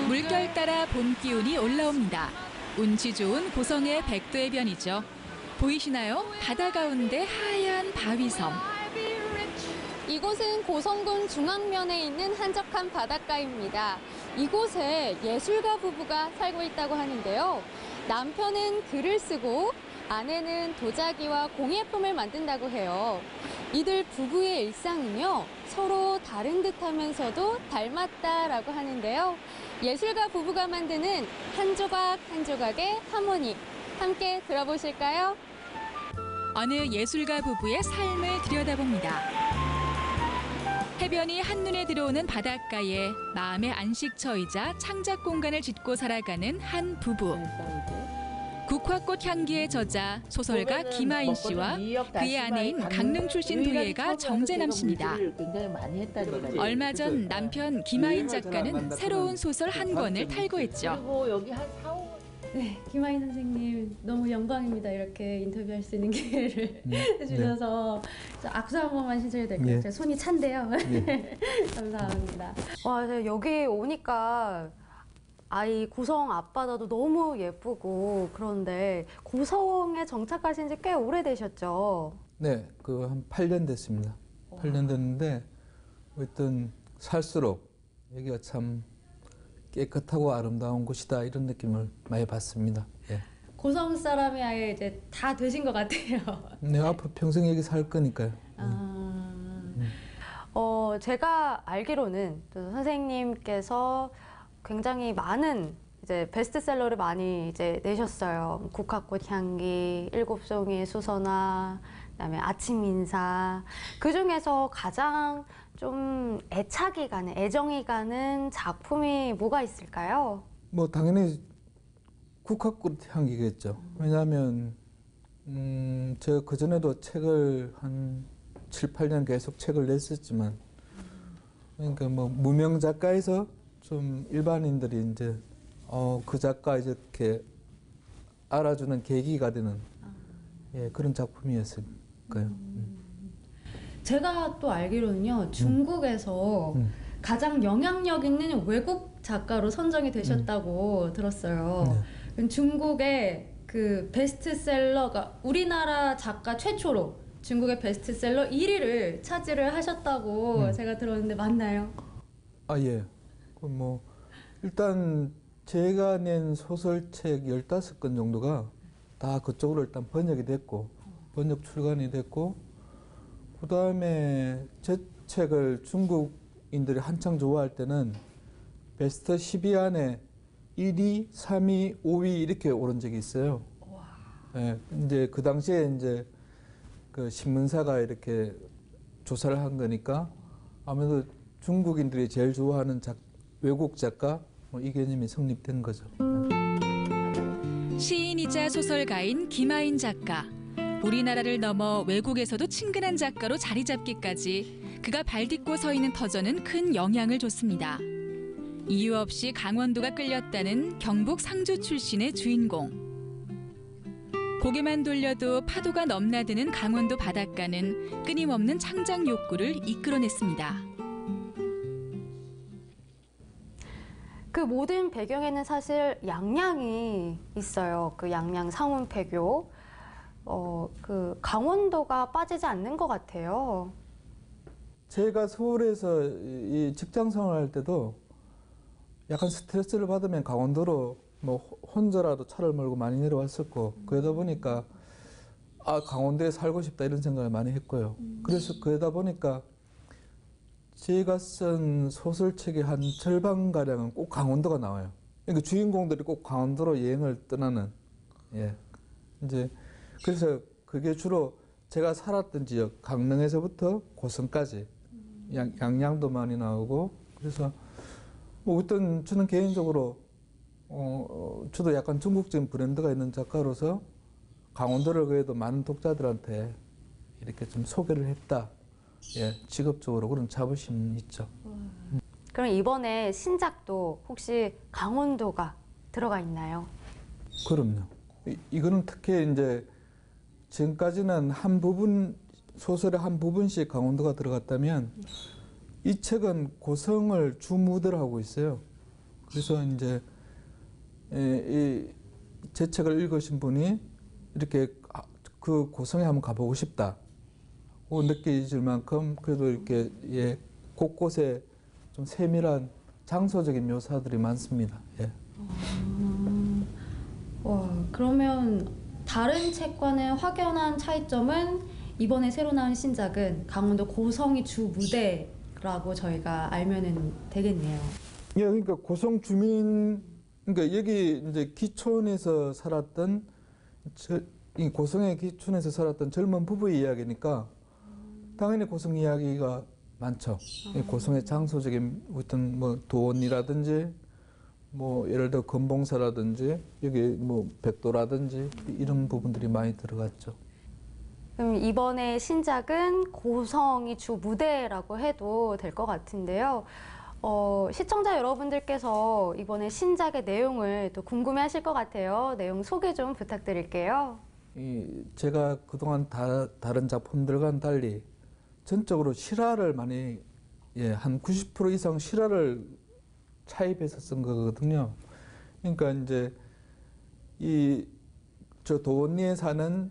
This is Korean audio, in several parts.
물결 따라 봄 기운이 올라옵니다. 운치 좋은 고성의 백도의 변이죠. 보이시나요? 바다 가운데 하얀 바위섬. 이곳은 고성군 중앙면에 있는 한적한 바닷가입니다. 이곳에 예술가 부부가 살고 있다고 하는데요. 남편은 글을 쓰고 아내는 도자기와 공예품을 만든다고 해요. 이들 부부의 일상은요, 서로 다른 듯하면서도 닮았다라고 하는데요. 예술가 부부가 만드는 한 조각 한 조각의 하모니, 함께 들어보실까요? 어느 예술가 부부의 삶을 들여다봅니다. 해변이 한눈에 들어오는 바닷가에 마음의 안식처이자 창작 공간을 짓고 살아가는 한 부부. 국화꽃 향기의 저자 소설가 김하인 씨와 그의 아내인 강릉 출신 도예가 정재남 씨입니다. 얼마 전 남편 김하인 작가는 새로운 소설 한 권을 탈고했죠. 그리고 여기 한 4, 5... 네, 김하인 선생님 너무 영광입니다. 이렇게 인터뷰할 수 있는 기회를 해주셔서 악수 한 번만 신청해도 될까요? 제가 손이 찬데요. 감사합니다. 와, 여기 오니까 아이 고성 앞바다도 너무 예쁘고 그런데 고성에 정착하신 지 꽤 오래되셨죠? 네, 한 8년 됐습니다. 8년 됐는데 어떤 살수록 여기가 참 깨끗하고 아름다운 곳이다 이런 느낌을 많이 받습니다. 예. 고성 사람이 아예 이제 다 되신 것 같아요. 네, 앞으로 평생 여기 살 거니까요. 제가 알기로는 또 선생님께서 굉장히 많은 이제 베스트셀러를 많이 이제 내셨어요. 국화꽃 향기, 일곱 송이의 수선화, 그다음에 아침 인사. 그 중에서 가장 좀 애착이 가는, 애정이 가는 작품이 뭐가 있을까요? 뭐 당연히 국화꽃 향기겠죠. 왜냐하면 제가 그 전에도 책을 한 7, 8년 계속 책을 냈었지만, 그러니까 뭐 무명 작가에서 좀 일반인들이 이제 그 작가 이렇게 알아주는 계기가 되는 그런 작품이었을까요. 제가 또 알기로는요, 중국에서 가장 영향력 있는 외국 작가로 선정이 되셨다고 들었어요. 네. 중국의 그 베스트셀러가 우리나라 작가 최초로 중국의 베스트셀러 1위를 차지를 하셨다고 제가 들었는데 맞나요? 아, 예. 뭐 일단 제가 낸 소설책 15권 정도가 다 그쪽으로 일단 번역이 됐고 번역 출간이 됐고 그다음에 제 책을 중국인들이 한창 좋아할 때는 베스트 10위 안에 1위, 3위, 5위 이렇게 오른 적이 있어요. 예, 이제 그 당시에 이제 그 신문사가 이렇게 조사를 한 거니까 아무래도 중국인들이 제일 좋아하는 외국 작가 뭐 이 개념이 성립된 거죠. 시인이자 소설가인 김하인 작가. 우리나라를 넘어 외국에서도 친근한 작가로 자리 잡기까지 그가 발딛고 서 있는 터전은 큰 영향을 줬습니다. 이유 없이 강원도가 끌렸다는 경북 상주 출신의 주인공. 고개만 돌려도 파도가 넘나드는 강원도 바닷가는 끊임없는 창작 욕구를 이끌어냈습니다. 그 모든 배경에는 사실 양양이 있어요. 그 양양 상운폐교. 그 강원도가 빠지지 않는 것 같아요. 제가 서울에서 이 직장 생활할 때도 약간 스트레스를 받으면 강원도로 뭐 혼자라도 차를 몰고 많이 내려왔었고 그러다 보니까 강원도에 살고 싶다 이런 생각을 많이 했고요. 그래서 그러다 보니까 제가 쓴 소설책의 한 절반가량은 꼭 강원도가 나와요. 그러니까 주인공들이 꼭 강원도로 여행을 떠나는. 이제 그래서 그게 주로 제가 살았던 지역 강릉에서부터 고성까지 양양도 많이 나오고 그래서 뭐 어떤 저는 개인적으로 저도 약간 중국적인 브랜드가 있는 작가로서 강원도를 그래도 많은 독자들한테 이렇게 좀 소개를 했다. 직업적으로 그런 자부심은 있죠. 그럼 이번에 신작도 혹시 강원도가 들어가 있나요? 그럼요. 이거는 특히 이제 지금까지는 한 부분 소설의 한 부분씩 강원도가 들어갔다면 이 책은 고성을 주무대로 하고 있어요. 그래서 이제 제 책을 읽으신 분이 이렇게 그 고성에 한번 가보고 싶다 고 느끼질 만큼 그래도 이렇게 곳곳에 좀 세밀한 장소적인 묘사들이 많습니다. 예. 와, 그러면 다른 책과는 확연한 차이점은 이번에 새로 나온 신작은 강원도 고성이 주 무대라고 저희가 알면은 되겠네요. 예, 그러니까 고성 주민, 그러니까 여기 이제 기촌에서 살았던 이 고성의 기촌에서 살았던 젊은 부부의 이야기니까 당연히 고성 이야기가 많죠. 고성의 장소적인 어떤 뭐 도원이라든지 뭐 예를 들어 건봉사라든지 여기 뭐 백도라든지 이런 부분들이 많이 들어갔죠. 그럼 이번에 신작은 고성이 주 무대라고 해도 될 것 같은데요. 시청자 여러분들께서 이번에 신작의 내용을 또 궁금해하실 것 같아요. 내용 소개 좀 부탁드릴게요. 제가 그동안 다른 작품들과는 달리 전적으로 실화를 많이 한 90% 이상 실화를 차입해서 쓴 거거든요. 그러니까 이제 저 도원리에 사는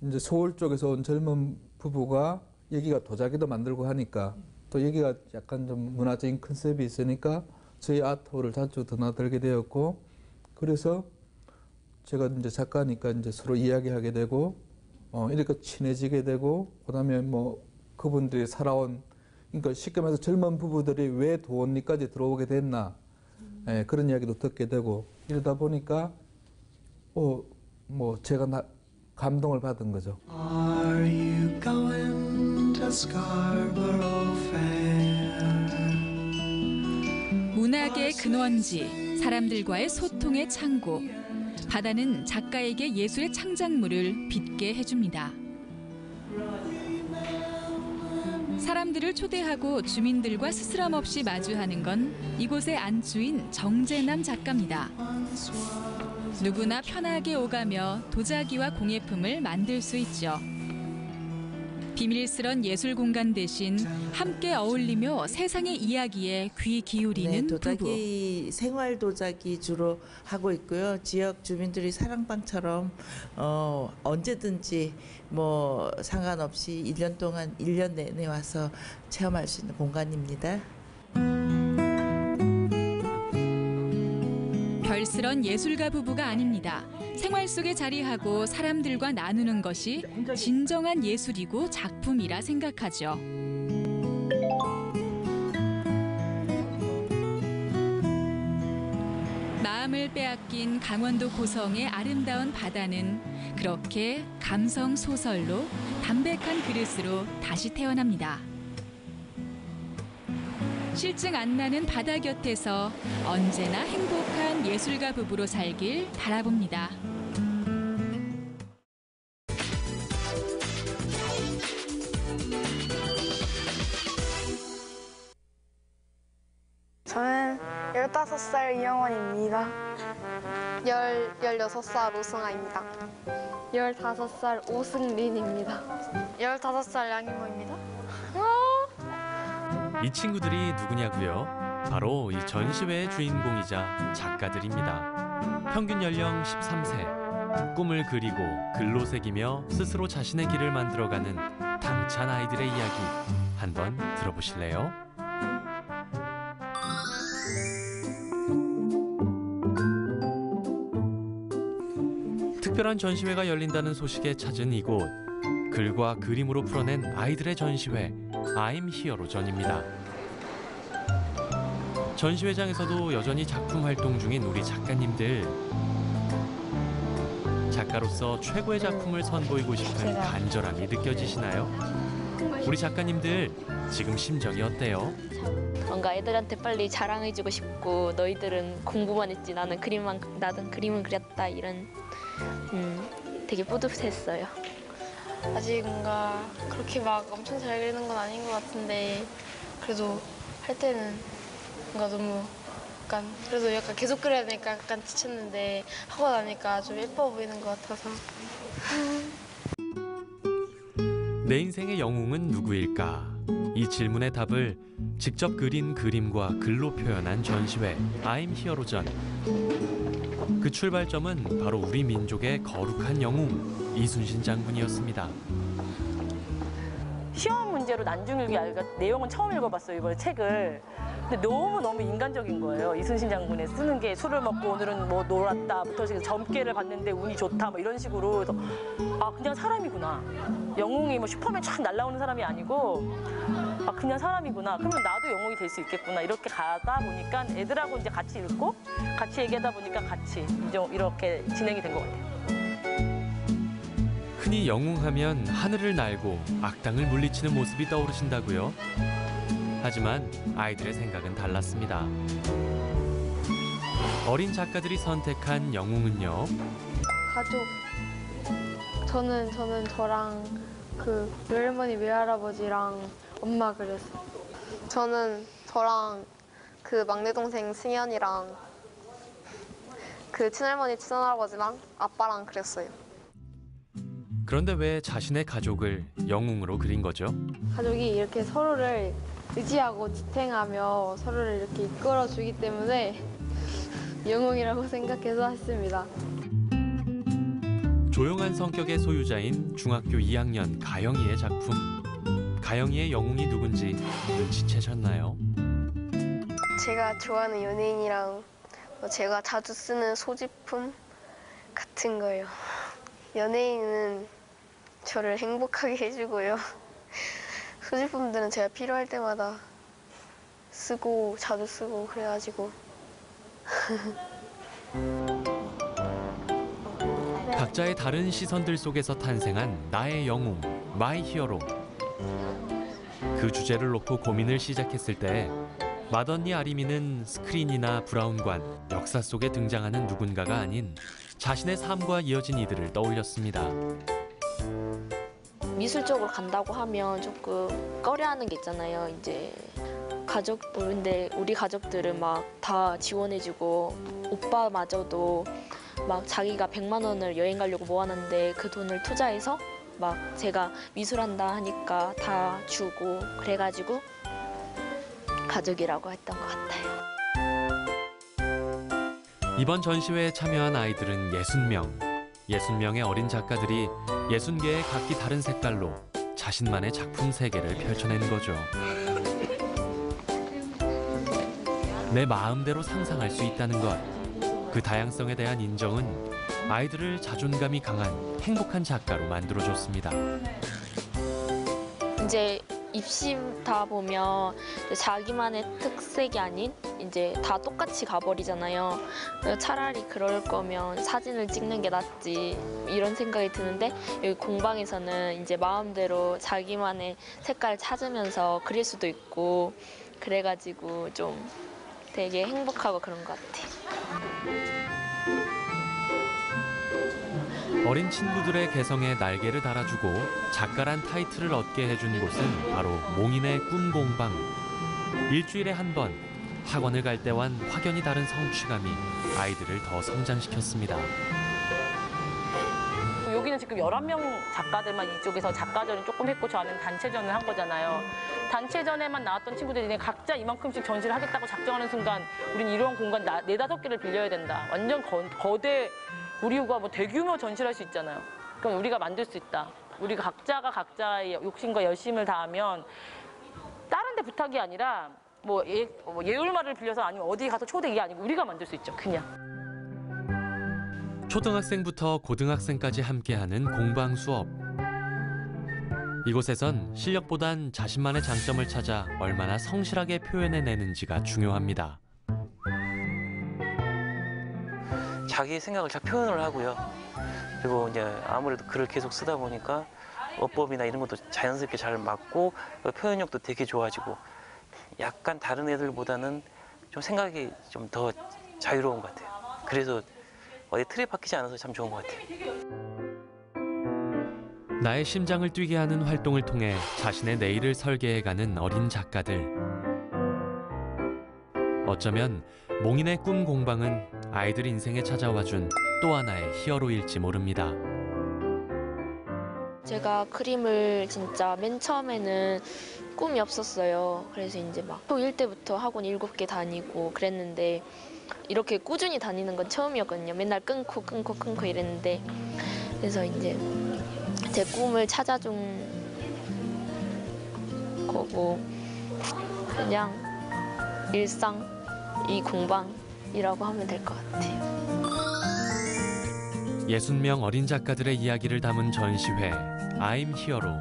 이제 서울 쪽에서 온 젊은 부부가 여기가 도자기도 만들고 하니까 또 여기가 약간 좀 문화적인 컨셉이 있으니까 저희 아트홀을 자주 드나들게 되었고, 그래서 제가 이제 작가니까 이제 서로 이야기하게 되고 이렇게 친해지게 되고, 그다음에 뭐 그분들이 살아온, 그러니까 쉽게 말해서 젊은 부부들이 왜 도원리까지 들어오게 됐나, 그런 이야기도 듣게 되고 이러다 보니까 뭐 제가 감동을 받은 거죠. Are you going to Scarborough Fair? 문학의 근원지, 사람들과의 소통의 창고. 바다는 작가에게 예술의 창작물을 빚게 해줍니다. 사람들을 초대하고 주민들과 스스럼 없이 마주하는 건 이곳의 안주인 정재남 작가입니다. 누구나 편하게 오가며 도자기와 공예품을 만들 수 있죠. 비밀스런 예술 공간 대신 함께 어울리며 세상의 이야기에 귀 기울이는 도자기, 부부. 생활 도자기 주로 하고 있고요. 지역 주민들이 사랑방처럼 언제든지 뭐 상관없이 1년 동안 1년 내내 와서 체험할 수 있는 공간입니다. 별스런 예술가 부부가 아닙니다. 생활 속에 자리하고 사람들과 나누는 것이 진정한 예술이고 작품이라 생각하죠. 마음을 빼앗긴 강원도 고성의 아름다운 바다는 그렇게 감성 소설로 담백한 그릇으로 다시 태어납니다. 실증 안 나는 바다 곁에서 언제나 행복한 예술가 부부로 살길 바라봅니다. 저는 15살 이영원입니다. 16살 오승아입니다. 15살 오승린입니다. 15살 양희모입니다. 이 친구들이 누구냐고요? 바로 이 전시회의 주인공이자 작가들입니다. 평균 연령 13세. 꿈을 그리고 글로 새기며 스스로 자신의 길을 만들어가는 당찬 아이들의 이야기 한번 들어보실래요? 특별한 전시회가 열린다는 소식에 찾은 이곳. 글과 그림으로 풀어낸 아이들의 전시회 I'm 히어로전입니다. 전시회장에서도 여전히 작품 활동 중인 우리 작가님들. 작가로서 최고의 작품을 선보이고 싶은 간절함이 느껴지시나요? 우리 작가님들 지금 심정이 어때요? 뭔가 애들한테 빨리 자랑해주고 싶고, 너희들은 공부만 했지 나는 그림은 그렸다, 이런 되게 뿌듯했어요. 아직 뭔가 그렇게 막 엄청 잘 그리는 건 아닌 것 같은데, 그래도 할 때는 뭔가 너무 그래도 약간 계속 그려야 되니까 약간 지쳤는데, 하고 나니까 좀 예뻐 보이는 것 같아서. 내 인생의 영웅은 누구일까? 이 질문의 답을 직접 그린 그림과 글로 표현한 전시회 I'm 히어로전. 그 출발점은 바로 우리 민족의 거룩한 영웅 이순신 장군이었습니다. 시험 문제로 난중일기 내용은 처음 읽어봤어요, 이번에 책을. 근데 너무너무 인간적인 거예요. 이순신 장군의 쓰는 게 술을 먹고 오늘은 뭐 놀았다부터 점괘를 봤는데 운이 좋다 뭐 이런 식으로. 그래서 아, 그냥 사람이구나. 영웅이 뭐 슈퍼맨 촥 날아오는 사람이 아니고 아, 그냥 사람이구나. 그러면 나도 영웅이 될 수 있겠구나. 이렇게 가다 보니까 애들하고 이제 같이 읽고 같이 얘기하다 보니까 같이 이렇게 진행이 된 것 같아요. 흔히 영웅하면 하늘을 날고 악당을 물리치는 모습이 떠오르신다고요? 하지만 아이들의 생각은 달랐습니다. 어린 작가들이 선택한 영웅은요? 가족. 저는 저랑 그 외할머니 외할아버지랑 엄마 그렸어요. 저는 저랑 그 막내 동생 승현이랑 그 친할머니 친할아버지랑 아빠랑 그렸어요. 그런데 왜 자신의 가족을 영웅으로 그린 거죠? 가족이 이렇게 서로를 의지하고 지탱하며 서로를 이렇게 이끌어주기 때문에 영웅이라고 생각해서 했습니다. 조용한 성격의 소유자인 중학교 2학년 가영이의 작품. 가영이의 영웅이 누군지 눈치채셨나요? 제가 좋아하는 연예인이랑 제가 자주 쓰는 소지품 같은 거예요. 연예인은 저를 행복하게 해주고요. 소지품들은 제가 필요할 때마다 쓰고 자주 쓰고 그래가지고. 각자의 다른 시선들 속에서 탄생한 나의 영웅, 마이 히어로. 그 주제를 놓고 고민을 시작했을 때 맏언니 아리미는 스크린이나 브라운관, 역사 속에 등장하는 누군가가 아닌 자신의 삶과 이어진 이들을 떠올렸습니다. 미술 쪽으로 간다고 하면 조금 꺼려하는 게 있잖아요. 이제 근데 우리 가족들은 막 다 지원해주고 오빠마저도 막 자기가 100만 원을 여행 가려고 모아놨는데 그 돈을 투자해서 막 제가 미술한다 하니까 다 주고 그래가지고 가족이라고 했던 것 같아요. 이번 전시회에 참여한 아이들은 60명. 60명의 어린 작가들이 60개의 각기 다른 색깔로 자신만의 작품 세계를 펼쳐낸 거죠. 내 마음대로 상상할 수 있다는 것. 그 다양성에 대한 인정은 아이들을 자존감이 강한 행복한 작가로 만들어줬습니다. 이제 입시 다 보면 자기만의 특색이 아닌 이제 다 똑같이 가버리잖아요. 차라리 그럴 거면 사진을 찍는 게 낫지 이런 생각이 드는데 여기 공방에서는 이제 마음대로 자기만의 색깔 찾으면서 그릴 수도 있고 그래가지고 좀 되게 행복하고 그런 것 같아요. 어린 친구들의 개성에 날개를 달아주고 작가란 타이틀을 얻게 해준 곳은 바로 몽인의 꿈공방. 일주일에 한 번 학원을 갈 때와는 확연히 다른 성취감이 아이들을 더 성장시켰습니다. 여기는 지금 11명 작가들만 이쪽에서 작가전을 조금 했고 저는 단체전을 한 거잖아요. 단체전에만 나왔던 친구들이 각자 이만큼씩 전시를 하겠다고 작정하는 순간 우린 이런 공간 4-5개를 빌려야 된다. 완전 거대 우리가 뭐 대규모 전시를 할 수 있잖아요. 그럼 우리가 만들 수 있다. 우리가 각자가 각자의 욕심과 열심을 다하면 다른 데 부탁이 아니라 뭐 예울마를 빌려서 아니면 어디 가서 초대 이게 아니고 우리가 만들 수 있죠. 그냥. 초등학생부터 고등학생까지 함께하는 공방 수업. 이곳에선 실력보단 자신만의 장점을 찾아 얼마나 성실하게 표현해내는지가 중요합니다. 자기 생각을 잘 표현을 하고요. 그리고 이제 아무래도 글을 계속 쓰다 보니까 어법이나 이런 것도 자연스럽게 잘 맞고 표현력도 되게 좋아지고 약간 다른 애들보다는 좀 생각이 좀 더 자유로운 것 같아요. 그래서 어디 틀에 박히지 않아서 참 좋은 것 같아요. 나의 심장을 뛰게 하는 활동을 통해 자신의 내일을 설계해가는 어린 작가들. 어쩌면 몽인의 꿈 공방은 아이들 인생에 찾아와준 또 하나의 히어로일지 모릅니다. 제가 그림을 진짜 맨 처음에는 꿈이 없었어요. 그래서 이제 막 초1 때부터 학원 7개 다니고 그랬는데 이렇게 꾸준히 다니는 건 처음이었거든요. 맨날 끊고 이랬는데 그래서 이제 제 꿈을 찾아준 거고 그냥 일상 이 공방이라고 하면 될 것 같아요. 60명 어린 작가들의 이야기를 담은 전시회 I'm Here로.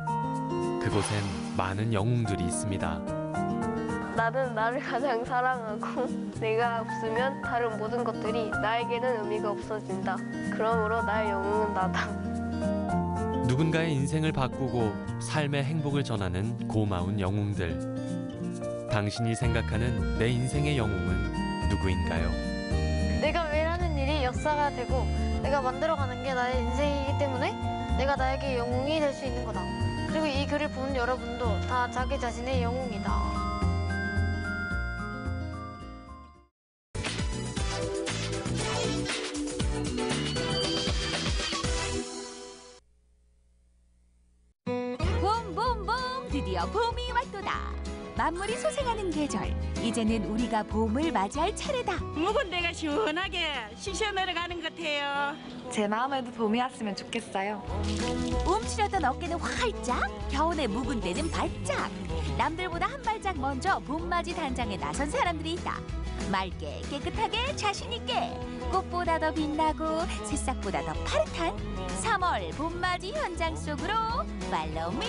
그곳엔 많은 영웅들이 있습니다. 나는 나를 가장 사랑하고 내가 없으면 다른 모든 것들이 나에게는 의미가 없어진다. 그러므로 나의 영웅은 나다. 누군가의 인생을 바꾸고 삶의 행복을 전하는 고마운 영웅들. 당신이 생각하는 내 인생의 영웅은 누구인가요? 내가 매일 하는 일이 역사가 되고 내가 만들어가는 게 나의 인생이기 때문에 내가 나에게 영웅이 될 수 있는 거다. 그리고 이 글을 보는 여러분도 다 자기 자신의 영웅이다. 봄 드디어 봄이 왔도다. 만물이 소생하는 계절. 이제는 우리가 봄을 맞이할 차례다. 묵은 데가 시원하게 쉬셔 내려가는 것 같아요. 제 마음에도 봄이 왔으면 좋겠어요. 움츠렸던 어깨는 활짝, 겨우내 묵은 데는 바짝. 남들보다 한 발짝 먼저 봄맞이 단장에 나선 사람들이 있다. 맑게 깨끗하게 자신 있게 꽃보다 더 빛나고 새싹보다 더 파릇한 3월 봄맞이 현장 속으로 Follow me.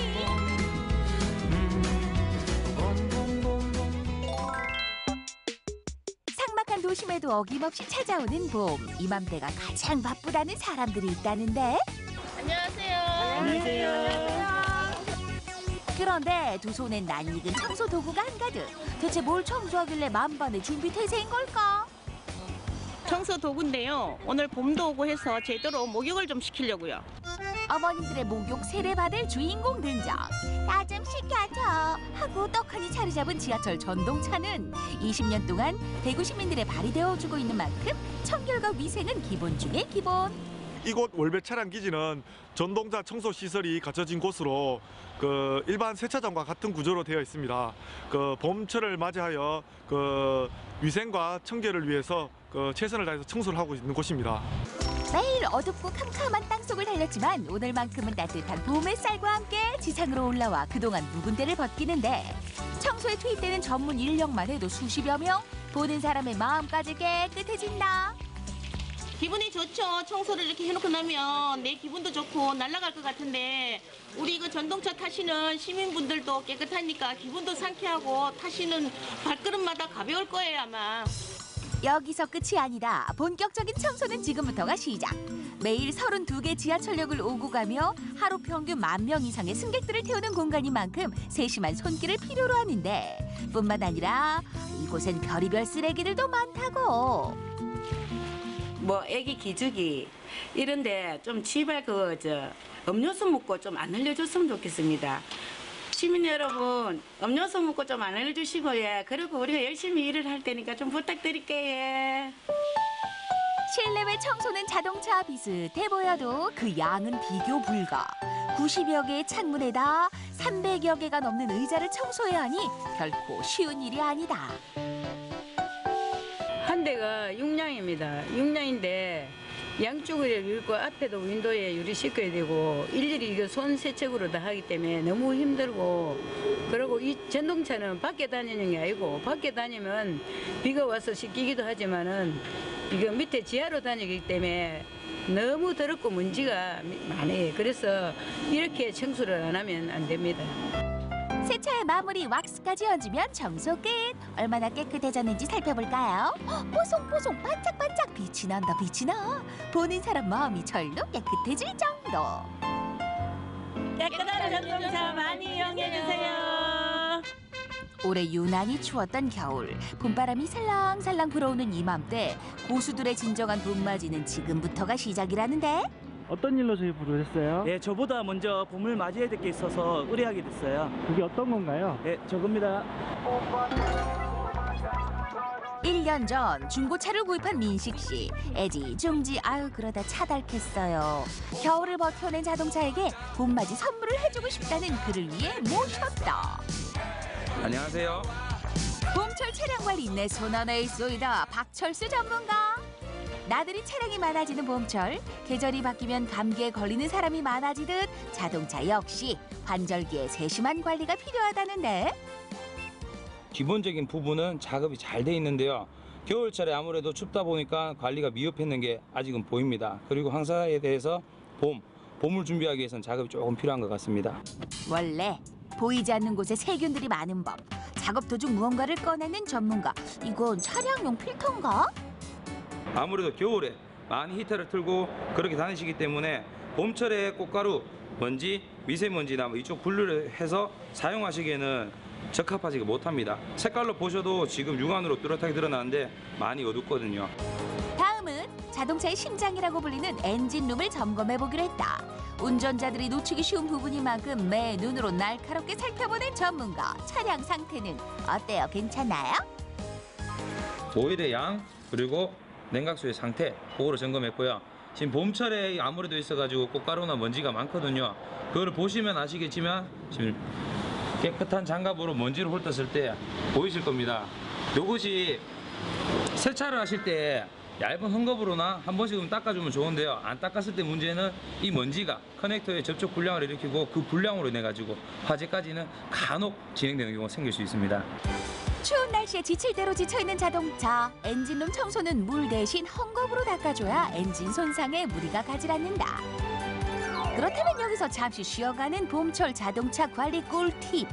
삭막한 도심에도 어김없이 찾아오는 봄. 이맘때가 가장 바쁘다는 사람들이 있다는데. 안녕하세요. 안녕하세요. 그런데 두 손엔 낯익은 청소 도구가 한가득. 대체 뭘 청소하길래 만반의 준비 태세인 걸까? 청소 도구인데요. 오늘 봄도 오고 해서 제대로 목욕을 좀 시키려고요. 어머님들의 목욕 세례받을 주인공 등장. 나 좀 시켜줘 하고 떡하니 자리 잡은 지하철 전동차는 20년 동안 대구 시민들의 발이 되어주고 있는 만큼 청결과 위생은 기본 중에 기본. 이곳 월배 차량 기지는 전동차 청소 시설이 갖춰진 곳으로 일반 세차장과 같은 구조로 되어 있습니다. 봄철을 맞이하여 위생과 청결을 위해서 최선을 다해서 청소를 하고 있는 곳입니다. 매일 어둡고 캄캄한 땅속을 달렸지만 오늘만큼은 따뜻한 봄의 쌀과 함께 지상으로 올라와 그동안 묵은 데를 벗기는데 청소에 투입되는 전문 인력만 해도 수십여 명. 보는 사람의 마음까지 깨끗해진다. 기분이 좋죠. 청소를 이렇게 해놓고 나면 내 기분도 좋고 날아갈 것 같은데 우리 이거 전동차 타시는 시민분들도 깨끗하니까 기분도 상쾌하고 타시는 발걸음마다 가벼울 거예요 아마. 여기서 끝이 아니다. 본격적인 청소는 지금부터가 시작. 매일 32개 지하철역을 오고 가며 하루 평균 10,000명 이상의 승객들을 태우는 공간인 만큼 세심한 손길을 필요로 하는데 뿐만 아니라 이곳엔 별의별 쓰레기들도 많다고. 뭐 애기 기저귀 이런데 좀 제발 음료수 묻고 좀 안 흘려줬으면 좋겠습니다. 시민 여러분 음료수 묻고 좀 안 흘려주시고 그리고 우리가 열심히 일을 할 테니까 좀 부탁드릴게요. 실내외 청소는 자동차 비슷해 보여도 그 양은 비교 불가. 90여 개의 창문에다 300여 개가 넘는 의자를 청소해야 하니 결코 쉬운 일이 아니다. 한 대가 6량입니다. 6량인데 양쪽으로 읽고 앞에도 윈도우에 유리 씻어야 되고 일일이 이거 손 세척으로 다 하기 때문에 너무 힘들고 그리고 이 전동차는 밖에 다니는 게 아니고 밖에 다니면 비가 와서 씻기기도 하지만은 이거 밑에 지하로 다니기 때문에 너무 더럽고 먼지가 많아요. 그래서 이렇게 청소를 안 하면 안 됩니다. 세차의 마무리 왁스까지 얹으면 청소 끝. 얼마나 깨끗해졌는지 살펴볼까요? 뽀송뽀송 반짝반짝 빛이 난다 빛이 나. 보는 사람 마음이 절로 깨끗해질 정도. 깨끗한 전동차 많이 이용해주세요. 올해 유난히 추웠던 겨울. 봄바람이 살랑살랑 불어오는 이맘때 고수들의 진정한 봄맞이는 지금부터가 시작이라는데. 어떤 일로 저희 부르셨어요? 네, 저보다 먼저 봄을 맞이해야 될 게 있어서 의뢰하게 됐어요. 그게 어떤 건가요? 네, 저겁니다. 1년 전 중고차를 구입한 민식 씨. 애지중지 아유 그러다 차 닳겠어요. 겨울을 버텨낸 자동차에게 봄맞이 선물을 해주고 싶다는 그를 위해 모셨다. 안녕하세요. 봄철 차량 관리 내 손안에 있소이다. 박철수 전문가. 나들이 차량이 많아지는 봄철, 계절이 바뀌면 감기에 걸리는 사람이 많아지듯 자동차 역시 환절기에 세심한 관리가 필요하다는데. 기본적인 부분은 작업이 잘 돼 있는데요. 겨울철에 아무래도 춥다 보니까 관리가 미흡했는 게 아직은 보입니다. 그리고 황사에 대해서 봄을 준비하기 위해서는 작업이 조금 필요한 것 같습니다. 원래 보이지 않는 곳에 세균들이 많은 법. 작업 도중 무언가를 꺼내는 전문가. 이건 차량용 필터인가? 아무래도 겨울에 많이 히터를 틀고 그렇게 다니시기 때문에 봄철에 꽃가루, 먼지, 미세먼지나 이쪽 분류를 해서 사용하시기에는 적합하지 못합니다. 색깔로 보셔도 지금 육안으로 뚜렷하게 드러나는데 많이 어둡거든요. 다음은 자동차의 심장이라고 불리는 엔진룸을 점검해보기로 했다. 운전자들이 놓치기 쉬운 부분인 만큼 매 눈으로 날카롭게 살펴보는 전문가. 차량 상태는 어때요? 괜찮아요? 오일의 양 그리고 냉각수의 상태 그거를 점검했고요. 지금 봄철에 아무래도 있어가지고 꽃가루나 먼지가 많거든요. 그걸 보시면 아시겠지만 지금 깨끗한 장갑으로 먼지를 훑었을 때 보이실 겁니다. 이것이 세차를 하실 때 얇은 헝겊으로나 한 번씩은 닦아주면 좋은데요. 안 닦았을 때 문제는 이 먼지가 커넥터에 접촉 불량을 일으키고 그 불량으로 인해 가지고 화재까지는 간혹 진행되는 경우가 생길 수 있습니다. 추운 날씨에 지칠 대로 지쳐있는 자동차. 엔진룸 청소는 물 대신 헝겊으로 닦아줘야 엔진 손상에 무리가 가지 않는다. 그렇다면 여기서 잠시 쉬어가는 봄철 자동차 관리 꿀팁.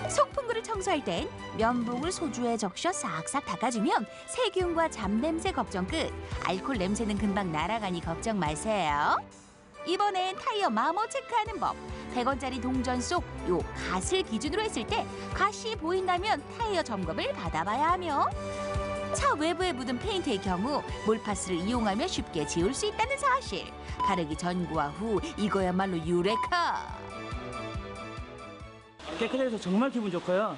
송풍구를 청소할 땐 면봉을 소주에 적셔 싹싹 닦아주면 세균과 잡냄새 걱정 끝. 알코올 냄새는 금방 날아가니 걱정 마세요. 이번엔 타이어 마모 체크하는 법. 100원짜리 동전 속 요 갓을 기준으로 했을 때 갓이 보인다면 타이어 점검을 받아봐야 하며, 차 외부에 묻은 페인트의 경우 몰파스를 이용하며 쉽게 지울 수 있다는 사실. 가르기 전과 후 이거야말로 유레카. 깨끗해서 정말 기분 좋고요.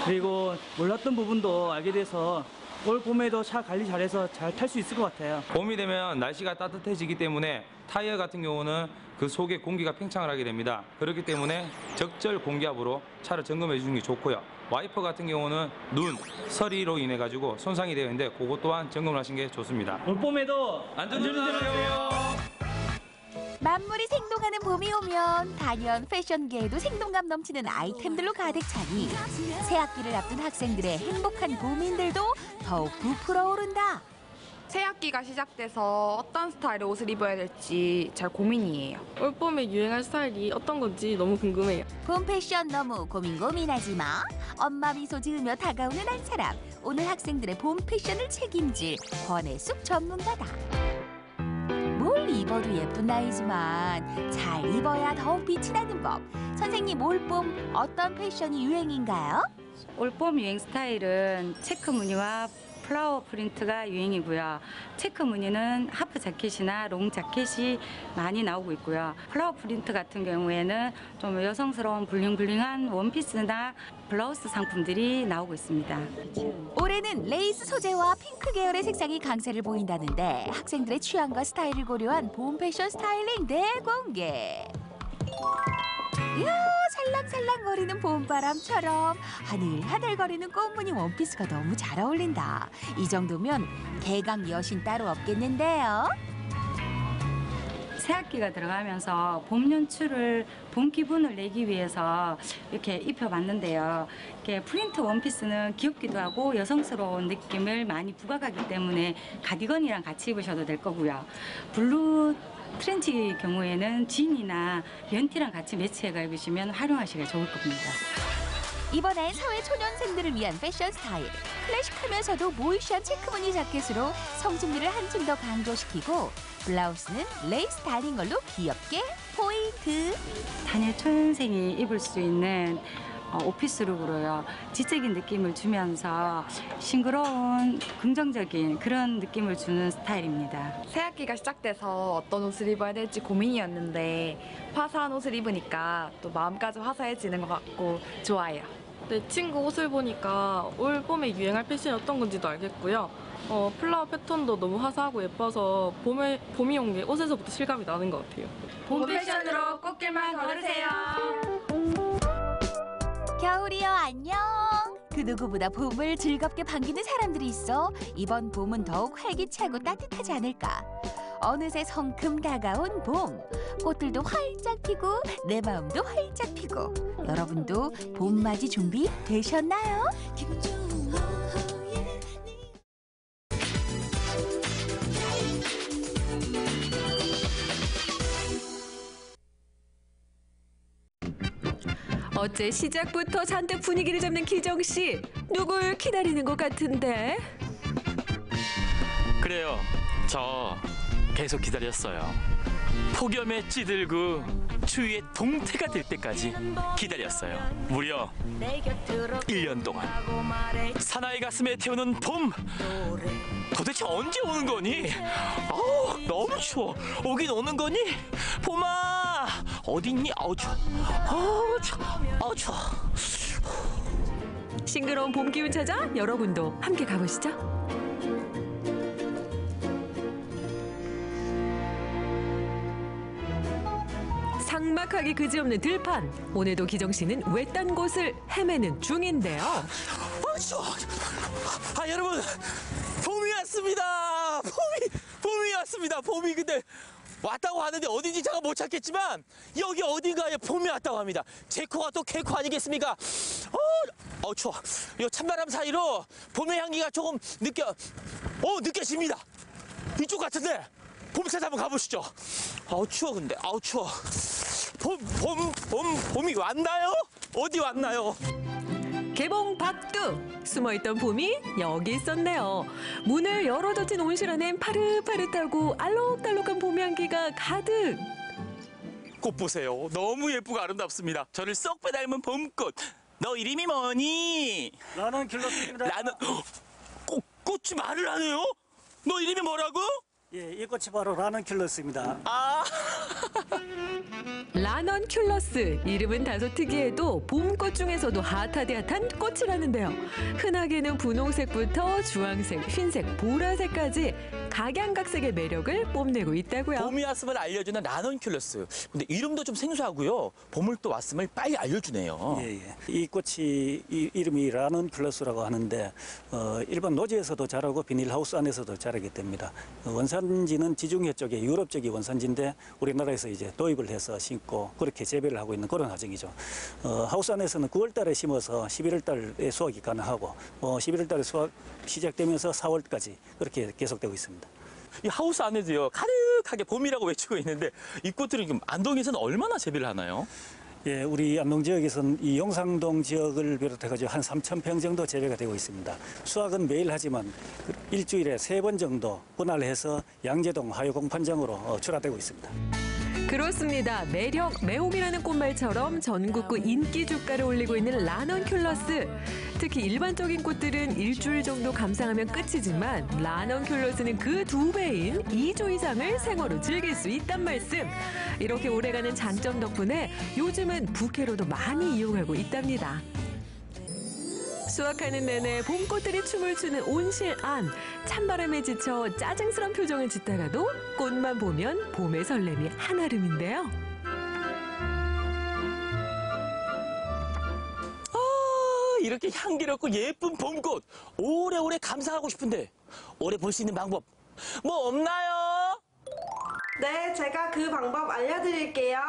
그리고 몰랐던 부분도 알게 돼서 올 봄에도 차 관리 잘해서 잘 탈 수 있을 것 같아요. 봄이 되면 날씨가 따뜻해지기 때문에 타이어 같은 경우는 그 속에 공기가 팽창을 하게 됩니다. 그렇기 때문에 적절 공기압으로 차를 점검해 주는 게 좋고요. 와이퍼 같은 경우는 눈, 서리로 인해 가지고 손상이 되어 있는데 그것 또한 점검을 하시는 게 좋습니다. 올 봄에도 안전운전하세요. 만물이 생동하는 봄이 오면 단연 패션계에도 생동감 넘치는 아이템들로 가득 차니 새학기를 앞둔 학생들의 행복한 고민들도 더욱 부풀어 오른다. 새학기가 시작돼서 어떤 스타일의 옷을 입어야 될지 잘 고민이에요. 올봄에 유행할 스타일이 어떤 건지 너무 궁금해요. 봄 패션 너무 고민하지 마. 엄마 미소 지으며 다가오는 한 사람. 오늘 학생들의 봄 패션을 책임질 권혜숙 전문가다. 뭘 입어도 예쁜 나이지만 잘 입어야 더욱 빛이 나는 법. 선생님, 올봄 어떤 패션이 유행인가요? 올봄 유행 스타일은 체크 무늬와 플라워 프린트가 유행이고요. 체크 무늬는 하프 자켓이나 롱 자켓이 많이 나오고 있고요. 플라워 프린트 같은 경우에는 좀 여성스러운 블링블링한 원피스나 블라우스 상품들이 나오고 있습니다. 올해는 레이스 소재와 핑크 계열의 색상이 강세를 보인다는데 학생들의 취향과 스타일을 고려한 봄 패션 스타일링 대공개. 이야, 살랑살랑거리는 봄바람처럼 하늘하늘거리는 꽃무늬 원피스가 너무 잘 어울린다. 이 정도면 개강 여신 따로 없겠는데요. 새학기가 들어가면서 봄 연출을, 봄 기분을 내기 위해서 이렇게 입혀봤는데요. 이렇게 프린트 원피스는 귀엽기도 하고 여성스러운 느낌을 많이 부각하기 때문에 가디건이랑 같이 입으셔도 될 거고요. 블루 트렌치 경우에는 진이나 면티랑 같이 매치해가 입으시면 활용하시기가 좋을 겁니다. 이번엔 사회 초년생들을 위한 패션 스타일. 클래식하면서도 보이시한 체크무늬 자켓으로 성숙미를 한층 더 강조시키고 블라우스는 레이스 달린 걸로 귀엽게 포인트. 단일 초년생이 입을 수 있는 오피스룩으로요. 지적인 느낌을 주면서 싱그러운 긍정적인 그런 느낌을 주는 스타일입니다. 새학기가 시작돼서 어떤 옷을 입어야 될지 고민이었는데 화사한 옷을 입으니까 또 마음까지 화사해지는 것 같고 좋아요. 내 친구 옷을 보니까 올 봄에 유행할 패션이 어떤 건지도 알겠고요. 플라워 패턴도 너무 화사하고 예뻐서 봄이 온 게 옷에서부터 실감이 나는 것 같아요. 봄 패션으로 꽃길만 걸으세요. 겨울이여 안녕. 그 누구보다 봄을 즐겁게 반기는 사람들이 있어 이번 봄은 더욱 활기차고 따뜻하지 않을까. 어느새 성큼 다가온 봄. 꽃들도 활짝 피고 내 마음도 활짝 피고. 여러분도 봄맞이 준비 되셨나요? 어째 시작부터 잔뜩 분위기를 잡는 기정 씨. 누굴 기다리는 것 같은데? 그래요. 저 계속 기다렸어요. 폭염에 찌들고 추위에 동태가 될 때까지 기다렸어요. 무려 1년 동안. 사나이 가슴에 태우는 봄. 도대체 언제 오는 거니? 너무 추워. 오긴 오는 거니? 봄아 어딨니? 아우 추워. 아우 추워. 싱그러운 봄 기운 찾아 여러분도 함께 가보시죠. 삭막하기 그지없는 들판. 오늘도 기정 씨는 외딴 곳을 헤매는 중인데요. 추워. 여러분 봄이 왔습니다. 봄이 왔습니다. 봄이 근데 왔다고 하는데 어딘지 제가 못 찾겠지만 여기 어딘가에 봄이 왔다고 합니다. 제 코가 또 개코 아니겠습니까? 추워. 이 찬바람 사이로 봄의 향기가 조금 느껴집니다. 이쪽 같은데 봄 찾아 한번 가보시죠. 추워 근데 추워. 봄이 왔나요? 어디 왔나요? 개봉 박두! 숨어있던 봄이 여기 있었네요. 문을 열어젖힌 온실 안엔 파릇파릇하고 알록달록한 봄 향기가 가득. 꽃 보세요. 너무 예쁘고 아름답습니다. 저를 쏙 빼닮은 봄꽃. 너 이름이 뭐니? 나는 킬러스입니다. 꽃이 말을 하네요? 너 이름이 뭐라고? 예, 이 꽃이 바로 라넌큘러스입니다. 라넌큘러스. 이름은 다소 특이해도 봄꽃 중에서도 핫한 꽃이라는데요. 흔하게는 분홍색부터 주황색, 흰색, 보라색까지 각양각색의 매력을 뽐내고 있다고요. 봄이 왔음을 알려주는 라넌큘러스. 근데 이름도 좀 생소하고요. 봄을 또 왔음을 빨리 알려주네요. 예. 이 꽃이 이름이 라넌큘러스라고 하는데 일반 노지에서도 자라고 비닐하우스 안에서도 자라게 됩니다. 원산지는 지중해 쪽에 유럽 쪽이 원산지인데 우리나라에서 이제 도입을 해서 심고 그렇게 재배를 하고 있는 그런 과정이죠. 하우스 안에서는 9월 달에 심어서 11월 달에 수확이 가능하고 11월 달에 수확 시작되면서 4월까지 그렇게 계속되고 있습니다. 이 하우스 안에도요 가득하게 봄이라고 외치고 있는데 이 꽃들은 지금 안동에서는 얼마나 재배를 하나요? 예, 우리 안동 지역에서는 이 용상동 지역을 비롯해가지고 한 3,000평 정도 재배가 되고 있습니다. 수확은 매일 하지만 일주일에 3번 정도 분할해서 양재동 화요공판장으로 출하되고 있습니다. 그렇습니다. 매력, 매움이라는 꽃말처럼 전국구 인기 주가를 올리고 있는 라넌큘러스. 특히 일반적인 꽃들은 일주일 정도 감상하면 끝이지만 라넌큘러스는 그 2배인 2주 이상을 생으로 즐길 수 있단 말씀. 이렇게 오래가는 장점 덕분에 요즘은 부케로도 많이 이용하고 있답니다. 수확하는 내내 봄꽃들이 춤을 추는 온실 안. 찬바람에 지쳐 짜증스런 표정을 짓다가도 꽃만 보면 봄의 설렘이 한아름인데요. 이렇게 향기롭고 예쁜 봄꽃 오래오래 감상하고 싶은데 오래 볼 수 있는 방법 뭐 없나요? 네, 제가 그 방법 알려드릴게요.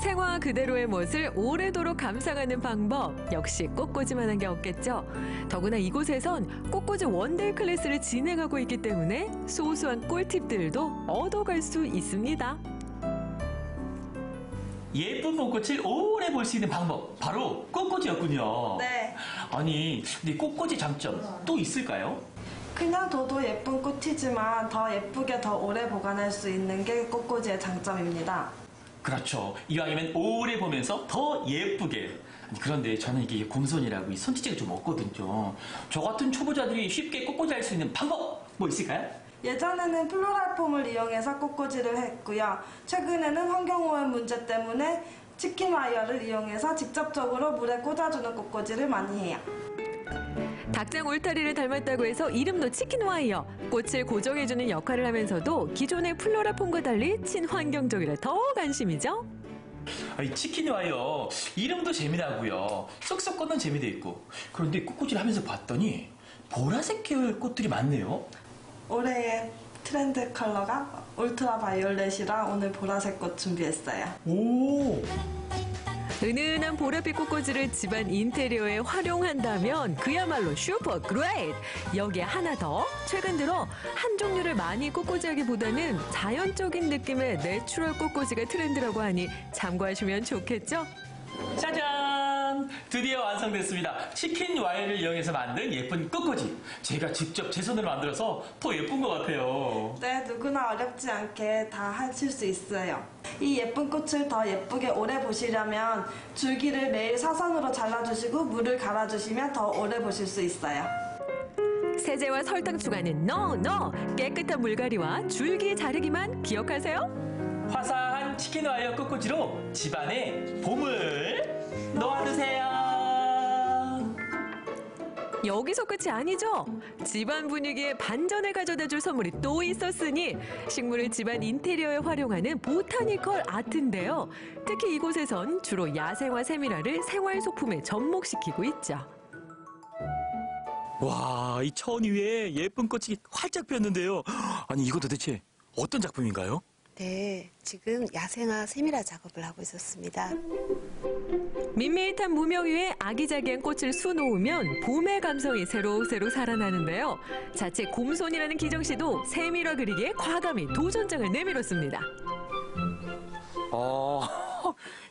생화 그대로의 멋을 오래도록 감상하는 방법. 역시 꽃꽂이만한 게 없겠죠. 더구나 이곳에선 꽃꽂이 원데이 클래스를 진행하고 있기 때문에 소소한 꿀팁들도 얻어갈 수 있습니다. 예쁜 봄꽃을 오래 볼 수 있는 방법 바로 꽃꽂이였군요. 네. 아니 근데 꽃꽂이 장점 또 있을까요? 그냥 둬도 예쁜 꽃이지만 더 예쁘게 더 오래 보관할 수 있는 게 꽃꽂이의 장점입니다. 그렇죠. 이왕이면 오래 보면서 더 예쁘게. 그런데 저는 이게 곰손이라고 이 손짓지가 좀 없거든요. 저 같은 초보자들이 쉽게 꽃꽂이 할 수 있는 방법 뭐 있을까요? 예전에는 플로랄 폼을 이용해서 꽃꽂이를 했고요. 최근에는 환경오염 문제 때문에 치킨 와이어를 이용해서 직접적으로 물에 꽂아주는 꽃꽂이를 많이 해요. 닭장 울타리를 닮았다고 해서 이름도 치킨 와이어. 꽃을 고정해주는 역할을 하면서도 기존의 플로라 폼과 달리 친환경적이라 더 관심이죠. 이 치킨 와이어 이름도 재미나고요. 쏙쏙 꽂는 재미도 있고. 그런데 꽃꽂이를 하면서 봤더니 보라색 계열 꽃들이 많네요. 올해의 트렌드 컬러가 울트라 바이올렛이라 오늘 보라색 꽃 준비했어요. 오! 은은한 보랏빛 꽃꽂이를 집안 인테리어에 활용한다면 그야말로 슈퍼 그레이트! 여기에 하나 더, 최근 들어 한 종류를 많이 꽃꽂이하기보다는 자연적인 느낌의 내추럴 꽃꽂이가 트렌드라고 하니 참고하시면 좋겠죠? 짜잔! 드디어 완성됐습니다. 치킨 와이어를 이용해서 만든 예쁜 꽃꽂이. 제가 직접 제 손으로 만들어서 더 예쁜 것 같아요. 네, 누구나 어렵지 않게 다 하실 수 있어요. 이 예쁜 꽃을 더 예쁘게 오래 보시려면 줄기를 매일 사선으로 잘라주시고 물을 갈아주시면 더 오래 보실 수 있어요. 세제와 설탕 추가는 NO! 깨끗한 물갈이와 줄기 자르기만 기억하세요. 화사한 치킨 와이어 꽃꽂이로 집안에 봄을 놓아주세요. 여기서 끝이 아니죠. 집안 분위기에 반전을 가져다줄 선물이 또 있었으니 식물을 집안 인테리어에 활용하는 보타니컬 아트인데요. 특히 이곳에선 주로 야생화 세미라를 생활소품에 접목시키고 있죠. 와, 이 천 위에 예쁜 꽃이 활짝 피었는데요. 아니, 이거 도대체 어떤 작품인가요? 네, 지금 야생화 세미라 작업을 하고 있었습니다. 밋밋한 무명 위에 아기자기한 꽃을 수놓으면 봄의 감성이 새록새록 살아나는데요. 자체 곰손이라는 기정씨도 세미라 그리기에 과감히 도전장을 내밀었습니다.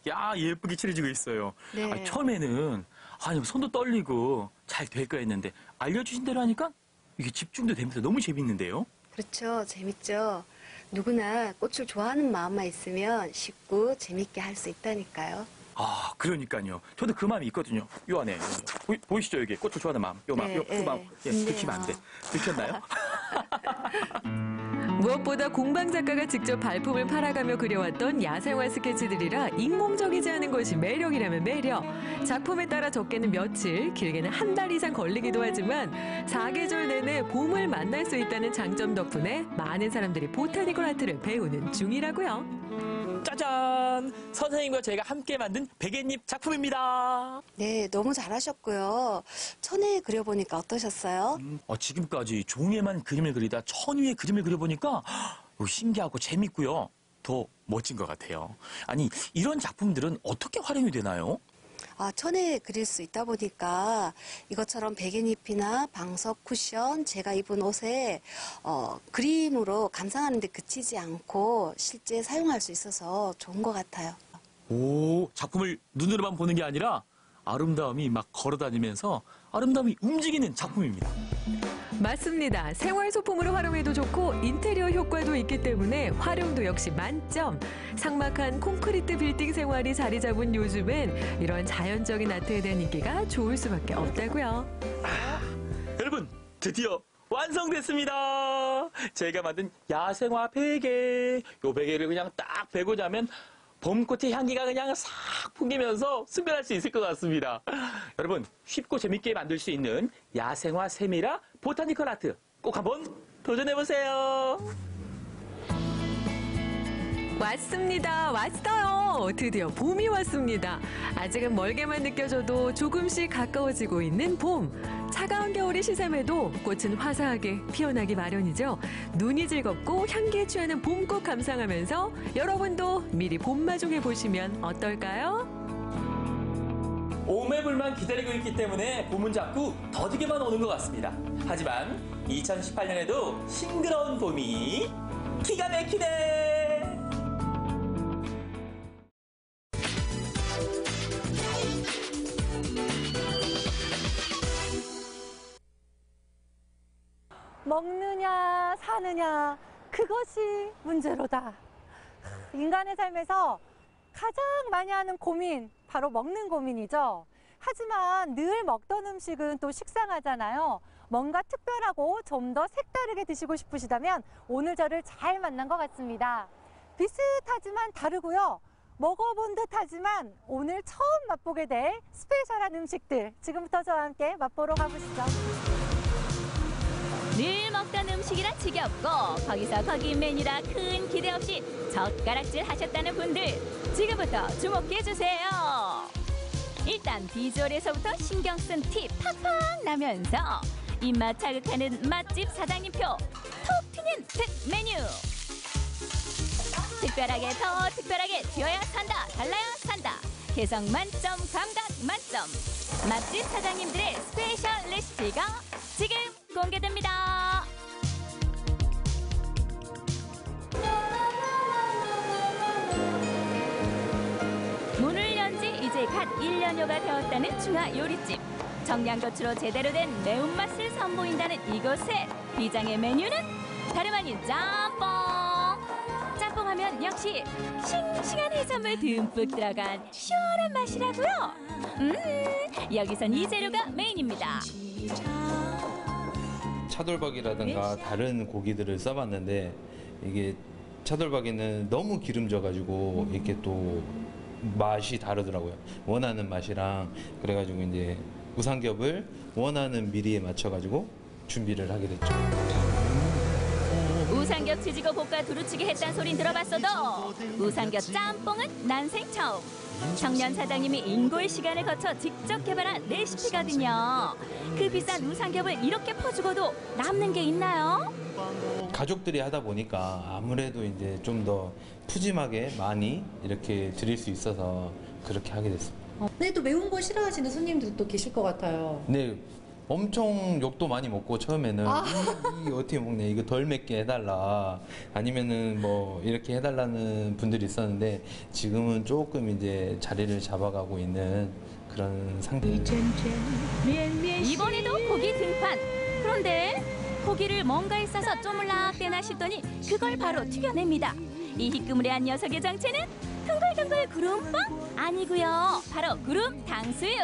야, 예쁘게 칠해지고 있어요. 네. 아니, 처음에는 손도 떨리고 잘 될 거 했는데 알려주신 대로 하니까 이게 집중도 되면서 너무 재밌는데요. 그렇죠, 재밌죠. 누구나 꽃을 좋아하는 마음만 있으면 쉽고 재밌게 할 수 있다니까요. 아, 그러니까요. 저도 그 마음이 있거든요. 요 안에 보이시죠? 여기 꽃을 좋아하는 마음. 요 마음, 그 마음. 예, 들키면 안 돼. 들켰나요? 무엇보다 공방 작가가 직접 발품을 팔아가며 그려왔던 야생화 스케치들이라 인공적이지 않은 것이 매력이라면 매력. 작품에 따라 적게는 며칠, 길게는 한 달 이상 걸리기도 하지만 사계절 내내 봄을 만날 수 있다는 장점 덕분에 많은 사람들이 보타니컬 아트를 배우는 중이라고요. 짜잔! 선생님과 제가 함께 만든 베갯잎 작품입니다. 네, 너무 잘하셨고요. 천에 그려보니까 어떠셨어요? 지금까지 종이에만 그림을 그리다 천 위에 그림을 그려보니까 신기하고 재밌고요. 더 멋진 것 같아요. 아니, 이런 작품들은 어떻게 활용이 되나요? 천에 그릴 수 있다 보니까 이것처럼 베갯잎이나 방석, 쿠션, 제가 입은 옷에 그림으로 감상하는 데 그치지 않고 실제 사용할 수 있어서 좋은 것 같아요. 오, 작품을 눈으로만 보는 게 아니라 아름다움이 막 걸어다니면서 아름다움이 움직이는 작품입니다. 맞습니다. 생활소품으로 활용해도 좋고 인테리어 효과도 있기 때문에 활용도 역시 만점. 삭막한 콘크리트 빌딩 생활이 자리 잡은 요즘엔 이런 자연적인 아트에 대한 인기가 좋을 수밖에 없다고요. 여러분, 드디어 완성됐습니다. 제가 만든 야생화 베개. 요 베개를 그냥 딱 베고 자면 봄꽃의 향기가 그냥 싹 풍기면서 숙면할 수 있을 것 같습니다. 여러분, 쉽고 재밌게 만들 수 있는 야생화 세미라 보타니컬 아트 꼭 한번 도전해보세요. 왔습니다. 왔어요. 드디어 봄이 왔습니다. 아직은 멀게만 느껴져도 조금씩 가까워지고 있는 봄. 차가운 겨울이 시샘해도 꽃은 화사하게 피어나기 마련이죠. 눈이 즐겁고 향기에 취하는 봄꽃 감상하면서 여러분도 미리 봄마중해 보시면 어떨까요? 오매불만 기다리고 있기 때문에 봄은 자꾸 더디게만 오는 것 같습니다. 하지만 2018년에도 싱그러운 봄이 기가 막히네. 먹느냐 사느냐 그것이 문제로다. 인간의 삶에서 가장 많이 하는 고민 바로 먹는 고민이죠. 하지만 늘 먹던 음식은 또 식상하잖아요. 뭔가 특별하고 좀 더 색다르게 드시고 싶으시다면 오늘 저를 잘 만난 것 같습니다. 비슷하지만 다르고요. 먹어본 듯하지만 오늘 처음 맛보게 될 스페셜한 음식들 지금부터 저와 함께 맛보러 가보시죠. 늘 먹던 음식이라 지겹고 거기서 거기 메뉴라 큰 기대 없이 젓가락질 하셨다는 분들 지금부터 주목해주세요. 일단 비주얼에서부터 신경 쓴 티 팍팍 나면서 입맛 자극하는 맛집 사장님표 톡 튀는 특 메뉴. 특별하게 더 특별하게 튀어야 산다 달라야 산다. 개성 만점 감각 만점 맛집 사장님들의 스페셜 레시피가 지금 공개됩니다. 문을 연 지 이제 갓 1년여가 되었다는 중화 요리집. 청양고추로 제대로 된 매운맛을 선보인다는 이곳의 비장의 메뉴는 다름 아닌 짬뽕. 짬뽕하면 역시 싱싱한 해산물 듬뿍 들어간 시원한 맛이라고요. 여기선 이 재료가 메인입니다. 차돌박이라든가 다른 고기들을 써봤는데 이게 차돌박이는 너무 기름져가지고 이렇게 또 맛이 다르더라고요. 원하는 맛이랑. 그래가지고 이제 우삼겹을 원하는 미리에 맞춰가지고 준비를 하게 됐죠. 우삼겹 지지고 볶아 두루치기 했단 소린 들어봤어도 우삼겹 짬뽕은 난생 처음. 청년 사장님이 인고의 시간을 거쳐 직접 개발한 레시피거든요. 그 비싼 우삼겹을 이렇게 퍼주고도 남는 게 있나요? 가족들이 하다 보니까 아무래도 이제 좀 더 푸짐하게 많이 이렇게 드릴 수 있어서 그렇게 하게 됐습니다. 근데 또 매운 거 싫어하시는 손님들도 계실 것 같아요. 네, 엄청 욕도 많이 먹고 처음에는 이게 어떻게 먹냐, 이거 덜 맵게 해달라, 아니면은 뭐 이렇게 해달라는 분들이 있었는데 지금은 조금 이제 자리를 잡아가고 있는 그런 상태입니다. 이번에도 고기 등판. 그런데 고기를 뭔가에 싸서 쪼물락대나 싶더니 그걸 바로 튀겨냅니다. 이 희끄무레한 녀석의 정체는 둥글둥글 구름빵? 아니고요. 바로 구름 탕수육.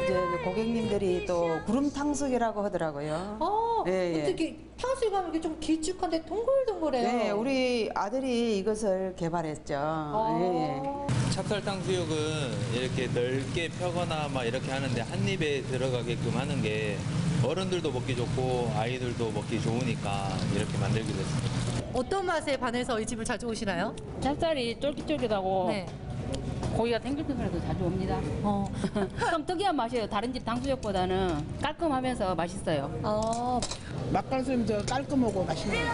이제 고객님들이 또 구름 탕수육이라고 하더라고요. 어떻게 탕수육 하면 이게 좀 길쭉한데 동글동글해요. 네, 우리 아들이 이것을 개발했죠. 찹쌀 탕수육은 이렇게 넓게 펴거나 막 이렇게 하는데 한 입에 들어가게끔 하는 게 어른들도 먹기 좋고 아이들도 먹기 좋으니까 이렇게 만들게 됐습니다. 어떤 맛에 반해서 이 집을 자주 오시나요? 찹쌀이 쫄깃쫄깃하고 고기가 탱글탱글해서 자주 옵니다. 좀 특이한 맛이에요. 다른 집 탕수육보다는 깔끔하면서 맛있어요. 맛깔스러면 더 깔끔하고 맛있네요.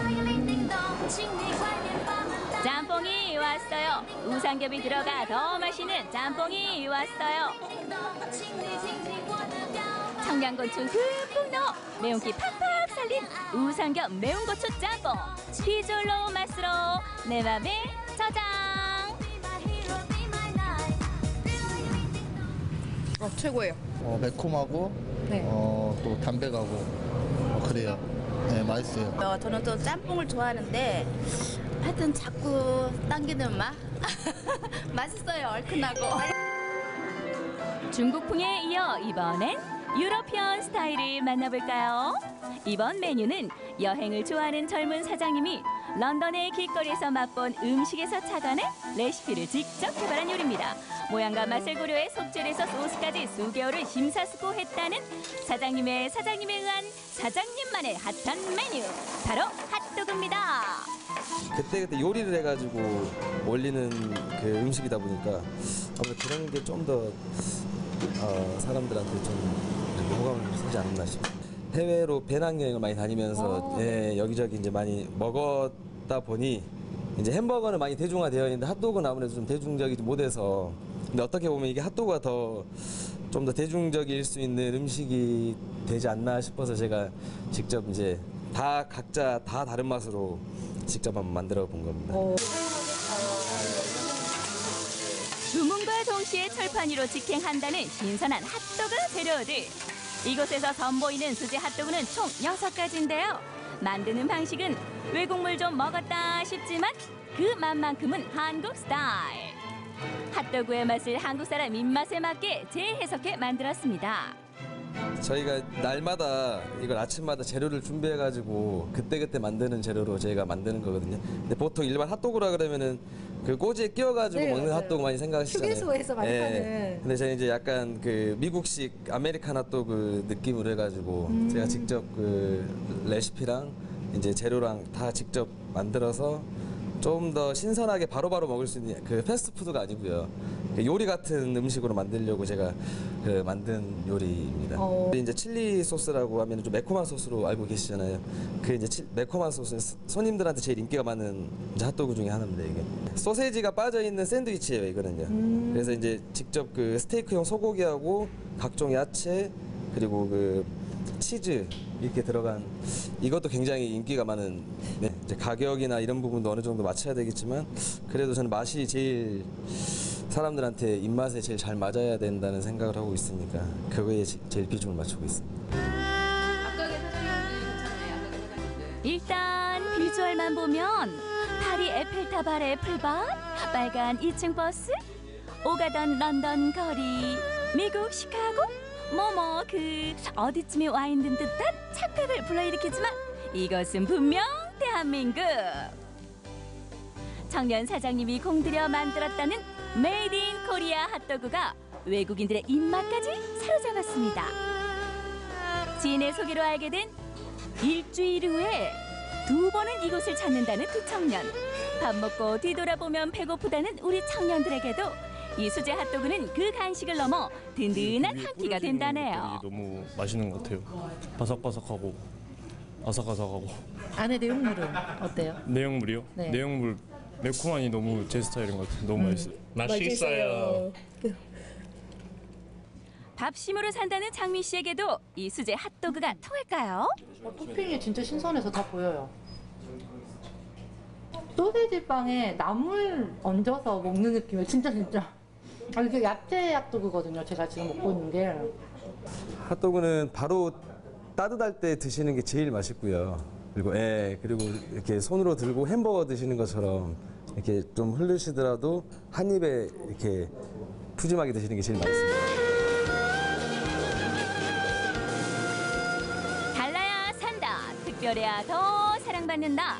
짬뽕이 왔어요. 우삼겹이 들어가 더 맛있는 짬뽕이 왔어요. 청양고추 흠뻑 넣어 매운기 팍팍 살린 우삼겹 매운고추 짬뽕. 비주얼로 맛으로 내 맘에 저장. 최고예요. 매콤하고 또 담백하고 그래요. 네, 맛있어요. 저는 또 짬뽕을 좋아하는데 하여튼 자꾸 당기는 맛? 맛있어요. 얼큰하고. 중국풍에 이어 이번엔 유러피언 스타일을 만나볼까요? 이번 메뉴는 여행을 좋아하는 젊은 사장님이 런던의 길거리에서 맛본 음식에서 착안해 레시피를 직접 개발한 요리입니다. 모양과 맛을 고려해 속재료에서 소스까지 수개월을 심사숙고했다는 사장님에 의한 사장님만의 핫한 메뉴, 바로 핫도그입니다. 그때 요리를 해가지고 올리는 그 음식이다 보니까 아무래도 그런 게 좀 더 사람들한테 좀 호감을 사지 않았나 싶어요. 해외로 배낭여행을 많이 다니면서 여기저기 이제 많이 먹었다 보니 이제 햄버거는 많이 대중화되어 있는데 핫도그는 아무래도 좀 대중적이지 못해서, 근데 어떻게 보면 이게 핫도그가 좀 더 대중적일 수 있는 음식이 되지 않나 싶어서 제가 직접 이제 각자 다 다른 맛으로 직접 한번 만들어 본 겁니다. 주문과 동시에 철판 위로 직행한다는 신선한 핫도그 재료들. 이곳에서 선보이는 수제 핫도그는 총 6가지인데요. 만드는 방식은 외국물 좀 먹었다 싶지만 그 맛만큼은 한국 스타일. 핫도그의 맛을 한국 사람 입맛에 맞게 재해석해 만들었습니다. 저희가 날마다 이걸 아침마다 재료를 준비해가지고 그때그때 만드는 재료로 저희가 만드는 거거든요. 근데 보통 일반 핫도그라 그러면은 그 꼬지에 끼워가지고 네, 먹는 맞아요. 핫도그 많이 생각하시잖아요. 휴게소에서 많이 파는. 근데 저는 이제 약간 그 미국식 아메리칸 핫도그 느낌으로 해가지고 제가 직접 그 레시피랑 이제 재료랑 다 직접 만들어서 좀 더 신선하게 바로바로 먹을 수 있는 그 패스트푸드가 아니고요. 요리 같은 음식으로 만들려고 제가 그 만든 요리입니다. 이제 칠리 소스라고 하면 좀 매콤한 소스로 알고 계시잖아요. 그 이제 매콤한 소스는 손님들한테 제일 인기가 많은 이제 핫도그 중에 하나입니다. 이게 소세지가 빠져 있는 샌드위치예요. 이거는요. 그래서 이제 직접 그 스테이크용 소고기하고 각종 야채 그리고 그 치즈 이렇게 들어간 이것도 굉장히 인기가 많은 이제 가격이나 이런 부분도 어느 정도 맞춰야 되겠지만 그래도 저는 맛이 제일 사람들한테 입맛에 제일 잘 맞아야 된다는 생각을 하고 있으니까 그거에 제일 비중을 맞추고 있습니다. 일단 비주얼만 보면 파리 에펠탑 아래 풀밭, 빨간 2층 버스, 오가던 런던 거리, 미국 시카고 그 어디쯤에 와 있는 듯한 착각을 불러일으키지만 이것은 분명 대한민국. 청년 사장님이 공들여 만들었다는 메이드 인 코리아 핫도그가 외국인들의 입맛까지 사로잡았습니다. 지인의 소개로 알게 된 일주일 후에 2번은 이곳을 찾는다는 두 청년. 밥 먹고 뒤돌아보면 배고프다는 우리 청년들에게도 이 수제 핫도그는 그 간식을 넘어 든든한 한 끼가 된다네요. 너무 맛있는 것 같아요. 바삭바삭하고 아삭아삭하고. 안에 내용물은 어때요? 내용물이요? 네. 내용물 매콤하니 너무 제 스타일인 것 같아요. 너무 맛있어요. 맛있어요. 밥심으로 산다는 장미 씨에게도 이 수제 핫도그가 통할까요? 토핑이 진짜 신선해서 다 보여요. 소세지 빵에 나물 얹어서 먹는 느낌이에요. 진짜. 이게 야채 핫도그거든요. 제가 지금 먹고 있는 게. 핫도그는 바로 따뜻할 때 드시는 게 제일 맛있고요. 그리고 이렇게 손으로 들고 햄버거 드시는 것처럼 이렇게 좀 흘리시더라도 한 입에 이렇게 푸짐하게 드시는 게 제일 맛있습니다. 달라야 산다. 특별해야 더 사랑받는다.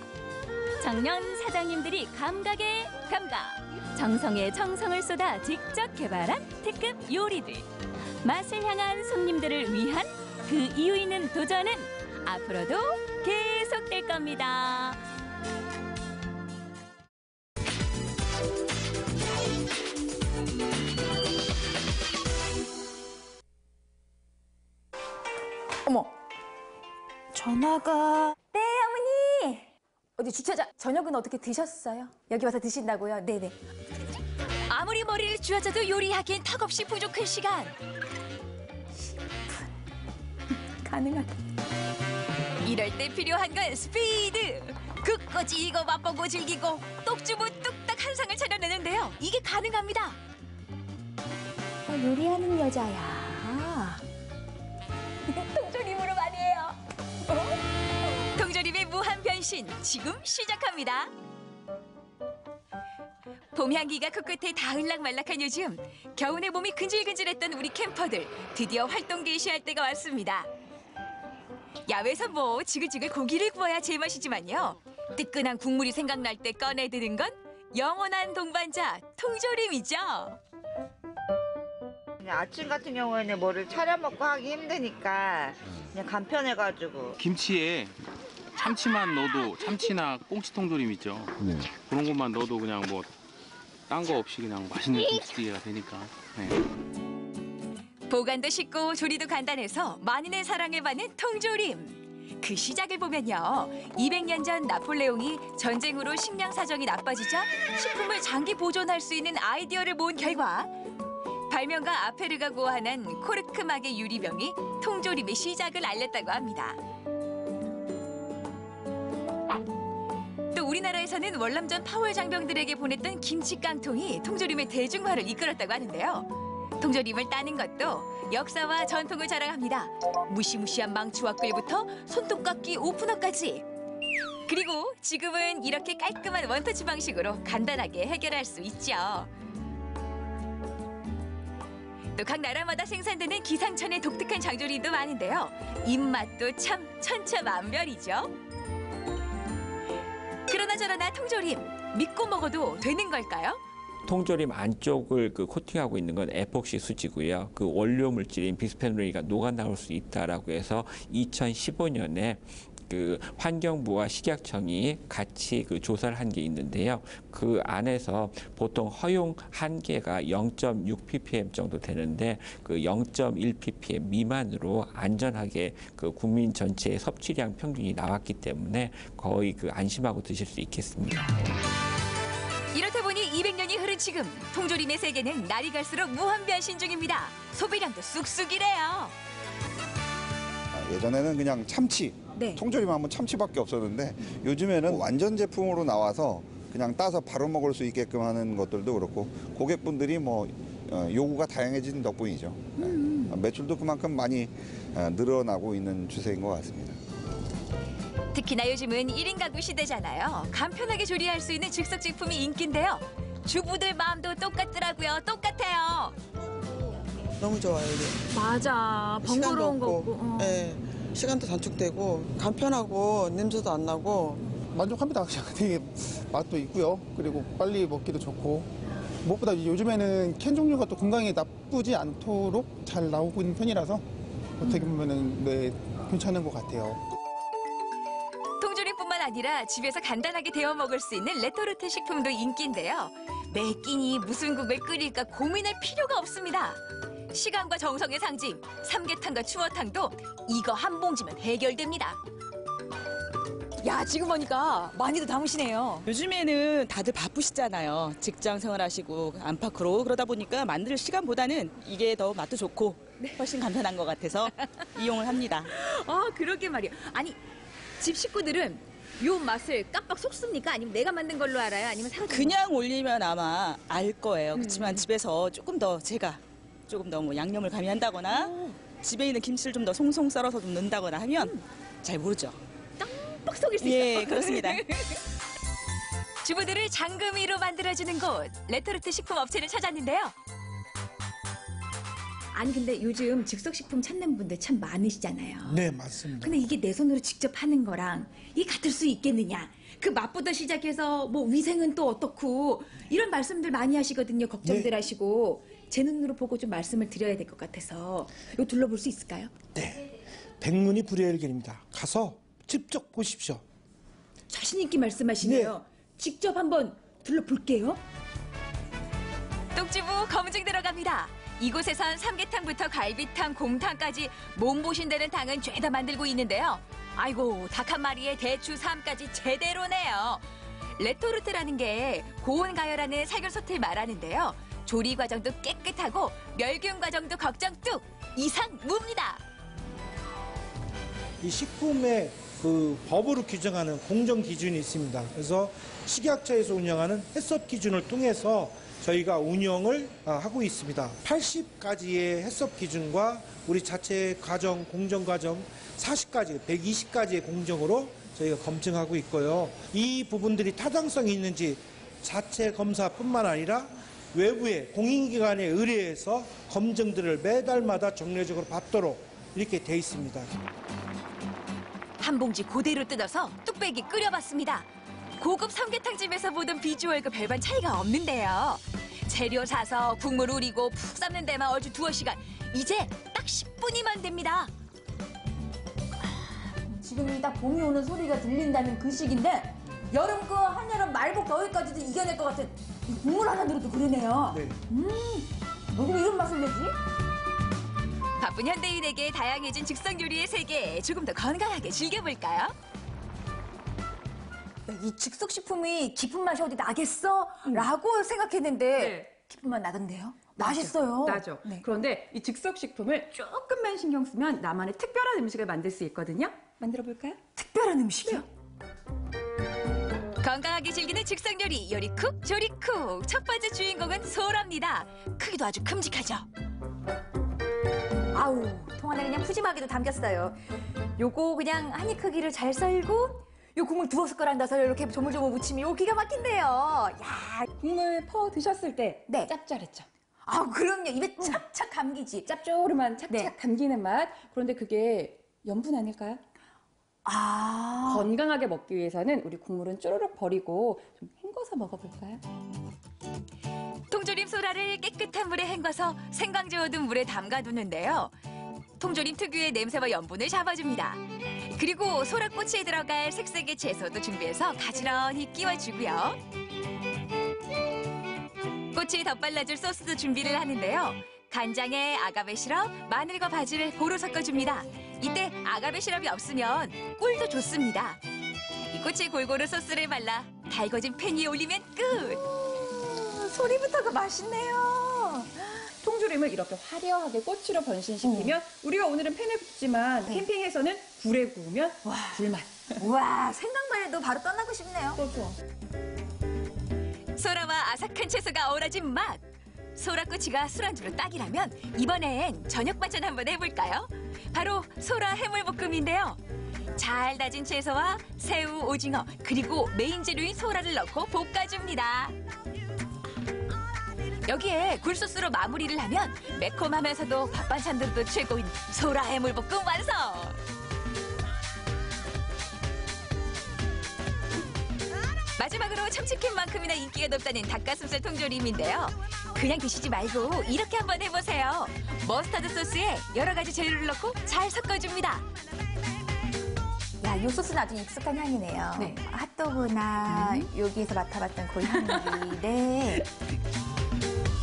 청년 사장님들이 감각에 감각, 정성에 정성을 쏟아 직접 개발한 특급 요리들. 맛을 향한 손님들을 위한 그 이유 있는 도전은 앞으로도 계속될 겁니다. 어머, 전화가. 네, 어머니. 어디 주차장 저녁은 어떻게 드셨어요? 여기 와서 드신다고요? 네네. 아무리 머리를 쥐어져도 요리하기엔 턱없이 부족한 시간. 가능하다. 이럴 때 필요한 건 스피드. 끝까지 이거 맛보고 즐기고 똑주부 뚝딱 한 상을 차려내는데요. 이게 가능합니다. 요리하는 여자야. 통조림으로 많이 해요. 통조림의 무한 변신 지금 시작합니다. 봄 향기가 코끝에 닿을락말락한 요즘 겨우내 몸이 근질근질했던 우리 캠퍼들 드디어 활동 개시할 때가 왔습니다. 야외에서 뭐 지글지글 고기를 구워야 제맛이지만요. 뜨끈한 국물이 생각날 때 꺼내드는 건 영원한 동반자 통조림이죠. 그냥 아침 같은 경우에는 뭐를 차려 먹고 하기 힘드니까 그냥 간편해가지고 김치에 참치만 넣어도 참치나 꽁치 통조림 있죠. 네. 그런 것만 넣어도 그냥 뭐 딴 거 없이 그냥 맛있는 김치찌개가 되니까. 네. 보관도 쉽고 조리도 간단해서 만인의 사랑을 받는 통조림. 그 시작을 보면요. 200년 전 나폴레옹이 전쟁으로 식량 사정이 나빠지자 식품을 장기 보존할 수 있는 아이디어를 모은 결과 발명가 아페르가 고안한 코르크막의 유리병이 통조림의 시작을 알렸다고 합니다. 또 우리나라에서는 월남전 파월 장병들에게 보냈던 김치 깡통이 통조림의 대중화를 이끌었다고 하는데요. 통조림을 따는 것도 역사와 전통을 자랑합니다. 무시무시한 망치와 끌부터 손톱깎이 오프너까지. 그리고 지금은 이렇게 깔끔한 원터치 방식으로 간단하게 해결할 수 있죠. 또 각 나라마다 생산되는 기상천의 독특한 장조림도 많은데요. 입맛도 참 천차만별이죠. 그러나 저러나 통조림 믿고 먹어도 되는 걸까요? 통조림 안쪽을 코팅하고 있는 건 에폭시 수지고요. 그 원료 물질인 비스페놀이가 녹아 나올 수 있다라고 해서 2015년에 그 환경부와 식약청이 같이 조사를 한 게 있는데요. 그 안에서 보통 허용 한계가 0.6 ppm 정도 되는데 그 0.1 ppm 미만으로 안전하게 국민 전체의 섭취량 평균이 나왔기 때문에 거의 안심하고 드실 수 있겠습니다. 이렇다 보니 200년이 흐른 지금 통조림의 세계는 날이 갈수록 무한 변신 중입니다. 소비량도 쑥쑥이래요. 예전에는 그냥 참치, 통조림 하면 참치밖에 없었는데 요즘에는 완전 제품으로 나와서 그냥 따서 바로 먹을 수 있게끔 하는 것들도 그렇고 고객분들이 요구가 다양해진 덕분이죠. 매출도 그만큼 많이 늘어나고 있는 추세인 것 같습니다. 특히나 요즘은 1인 가구 시대잖아요. 간편하게 조리할 수 있는 즉석 제품이 인기인데요. 주부들 마음도 똑같더라고요. 똑같아요. 너무 좋아요, 이게. 맞아. 번거로운 거 없고. 네, 시간도 단축되고 간편하고 냄새도 안 나고 만족합니다. 되게 맛도 있고요. 그리고 빨리 먹기도 좋고 무엇보다 요즘에는 캔 종류가 또 건강에 나쁘지 않도록 잘 나오고 있는 편이라서 어떻게 보면은 괜찮은 것 같아요. 통조림뿐만 아니라 집에서 간단하게 데워 먹을 수 있는 레토르트 식품도 인기인데요. 매 끼니 무슨 국을 끓일까 고민할 필요가 없습니다. 시간과 정성의 상징 삼계탕과 추어탕도 이거 한 봉지면 해결됩니다. 야, 지금 보니까 많이들 담으시네요. 요즘에는 다들 바쁘시잖아요. 직장 생활하시고 안팎으로 그러다 보니까 만들 시간보다는 이게 더 맛도 좋고 훨씬 간편한 것 같아서 이용을 합니다. 그러게 말이에요. 아니, 집 식구들은 요 맛을 깜빡 속습니까? 아니면 내가 만든 걸로 알아요? 아니면 사람 그냥 올리면 아마 알 거예요. 그렇지만 집에서 조금 더 양념을 가미한다거나 집에 있는 김치를 좀 더 송송 썰어서 좀 넣는다거나 하면 잘 모르죠. 빡 속일 수 있어요. 예, 그렇습니다. 주부들을 장금이로 만들어주는 곳 레토르트 식품 업체를 찾았는데요. 아니, 근데 요즘 즉석식품 찾는 분들 참 많으시잖아요. 네, 맞습니다. 근데 이게 내 손으로 직접 하는 거랑 이게 같을 수 있겠느냐. 그 맛부터 시작해서 위생은 또 어떻고 이런 말씀들 많이 하시거든요. 걱정들 하시고. 제 눈으로 보고 좀 말씀을 드려야 될 것 같아서 이거 둘러볼 수 있을까요? 네, 백문이 불여일견입니다. 가서 직접 보십시오. 자신 있게 말씀하시네요. 직접 한번 둘러볼게요. 똑주부 검증 들어갑니다. 이곳에선 삼계탕부터 갈비탕, 곰탕까지 몸보신되는 탕은 죄다 만들고 있는데요. 아이고, 닭 한 마리에 대추, 삶까지 제대로네요. 레토르트라는 게 고온 가열하는 살균소틀 말하는데요. 조리 과정도 깨끗하고 멸균 과정도 걱정 뚝! 이상무입니다. 이 식품의 법으로 규정하는 공정 기준이 있습니다. 그래서 식약처에서 운영하는 해썹 기준을 통해서 저희가 운영을 하고 있습니다. 80가지의 해썹 기준과 우리 자체 과정, 공정 과정 40가지, 120가지의 공정으로 저희가 검증하고 있고요. 이 부분들이 타당성이 있는지 자체 검사뿐만 아니라 외부의 공인기관에 의뢰해서 검증들을 매달마다 정례적으로 받도록 이렇게 돼 있습니다. 한 봉지 그대로 뜯어서 뚝배기 끓여봤습니다. 고급 삼계탕집에서 보던 비주얼과 별반 차이가 없는데요. 재료 사서 국물 우리고 푹 삶는 데만 얼추 2시간. 이제 딱 10분이면 됩니다. 지금 딱 봄이 오는 소리가 들린다는 그 시기인데 여름 한여름 말복 더위까지도 이겨낼 것 같은 이 국물 하나 들어도 그러네요. 네. 어떻게 이런 맛을 내지? 바쁜 현대인에게 다양해진 즉석 요리의 세계 조금 더 건강하게 즐겨볼까요? 이 즉석식품이 깊은 맛이 어디 나겠어? 라고 생각했는데 깊은 맛 나던데요? 맛있어요. 나죠. 그런데 이 즉석식품을 조금만 신경 쓰면 나만의 특별한 음식을 만들 수 있거든요. 만들어 볼까요? 특별한 음식이요? 건강하게 즐기는 즉석 요리, 요리쿡, 조리쿡. 첫 번째 주인공은 소랍니다. 크기도 아주 큼직하죠. 아우, 통 안에 그냥 푸짐하게도 담겼어요. 요거 그냥 한 입 크기를 잘 썰고 요 국물 2숟가락 넣어서 이렇게 조물조물 무치면 요 기가 막힌데요. 야, 국물 퍼 드셨을 때 짭짤했죠? 아, 그럼요. 입에 착착 감기지. 짭조름한 착착 감기는 맛. 그런데 그게 염분 아닐까요? 아. 건강하게 먹기 위해서는 우리 국물은 쪼르륵 버리고 좀 헹궈서 먹어볼까요? 통조림 소라를 깨끗한 물에 헹궈서 생강 재워둔 물에 담가두는데요. 통조림 특유의 냄새와 염분을 잡아줍니다. 그리고 소라꼬치에 들어갈 색색의 채소도 준비해서 가지런히 끼워주고요. 꼬치에 덧발라줄 소스도 준비를 하는데요. 간장에 아가베 시럽, 마늘과 바지를 고루 섞어줍니다. 이때 아가베 시럽이 없으면 꿀도 좋습니다. 이 꼬치에 골고루 소스를 발라 달궈진 팬 위에 올리면 끝! 소리부터가 맛있네요. 통조림을 이렇게 화려하게 꼬치로 변신시키면 우리가 오늘은 팬에 굽지만 캠핑에서는 불에 구우면 불맛. 와, 생각만 해도 바로 떠나고 싶네요. 그렇죠. 소라와 아삭한 채소가 어우러진 맛! 소라꼬치가 술안주로 딱이라면 이번엔 저녁 반찬 한번 해볼까요? 바로 소라 해물볶음인데요. 잘 다진 채소와 새우, 오징어, 그리고 메인 재료인 소라를 넣고 볶아줍니다. 여기에 굴소스로 마무리를 하면 매콤하면서도 밥 반찬들도 최고인 소라 해물볶음 완성! 마지막으로 참치캔만큼이나 인기가 높다는 닭가슴살 통조림인데요. 그냥 드시지 말고 이렇게 한번 해보세요. 머스타드 소스에 여러 가지 재료를 넣고 잘 섞어줍니다. 야, 이 소스는 아주 익숙한 향이네요. 네. 핫도그나 여기에서 맡아봤던 그 향기. 네.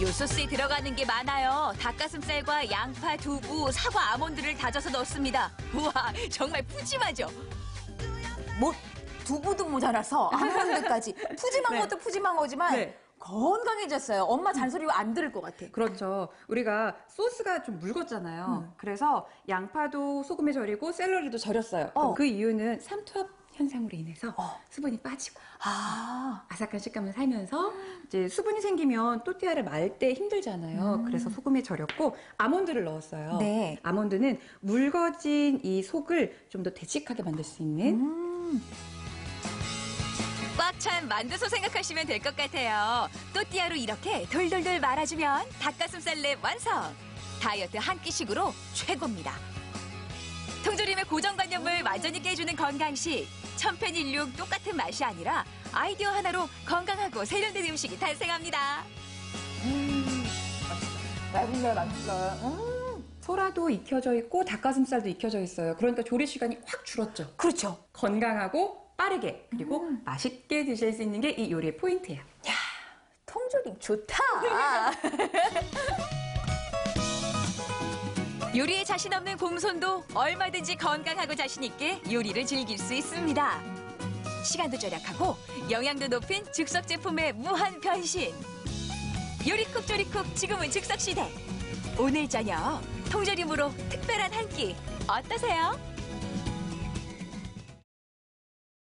요 소스에 들어가는 게 많아요. 닭가슴살과 양파, 두부, 사과, 아몬드를 다져서 넣습니다. 우와, 정말 푸짐하죠? 뭐 두부도 모자라서 아몬드까지. 푸짐한 것도 푸짐한 거지만 건강해졌어요. 엄마 잔소리 안 들을 것 같아. 그렇죠. 우리가 소스가 좀 묽었잖아요. 그래서 양파도 소금에 절이고 샐러리도 절였어요. 그 이유는 삼투압 현상으로 인해서 수분이 빠지고 아삭한 식감을 살면서 이제 수분이 생기면 또띠아를 말 때 힘들잖아요. 그래서 소금에 절였고 아몬드를 넣었어요. 네. 아몬드는 묽어진 이 속을 좀 더 되직하게 만들 수 있는 꽉 찬 만두소 생각하시면 될 것 같아요. 또띠아로 이렇게 돌돌돌 말아주면 닭가슴살 랩 완성! 다이어트 한 끼식으로 최고입니다. 통조림의 고정관념을 완전히 깨주는 건강식. 천편일률 똑같은 맛이 아니라 아이디어 하나로 건강하고 세련된 음식이 탄생합니다. 맛있어요. 소라도 익혀져 있고 닭가슴살도 익혀져 있어요. 그러니까 조리 시간이 확 줄었죠. 그렇죠. 건강하고 빠르게 그리고 맛있게 드실 수 있는 게 이 요리의 포인트예요. 야, 통조림 좋다. 요리에 자신 없는 곰손도 얼마든지 건강하고 자신 있게 요리를 즐길 수 있습니다. 시간도 절약하고 영양도 높인 즉석 제품의 무한 변신. 요리쿡 조리쿡 지금은 즉석 시대. 오늘 저녁 통조림으로 특별한 한 끼 어떠세요?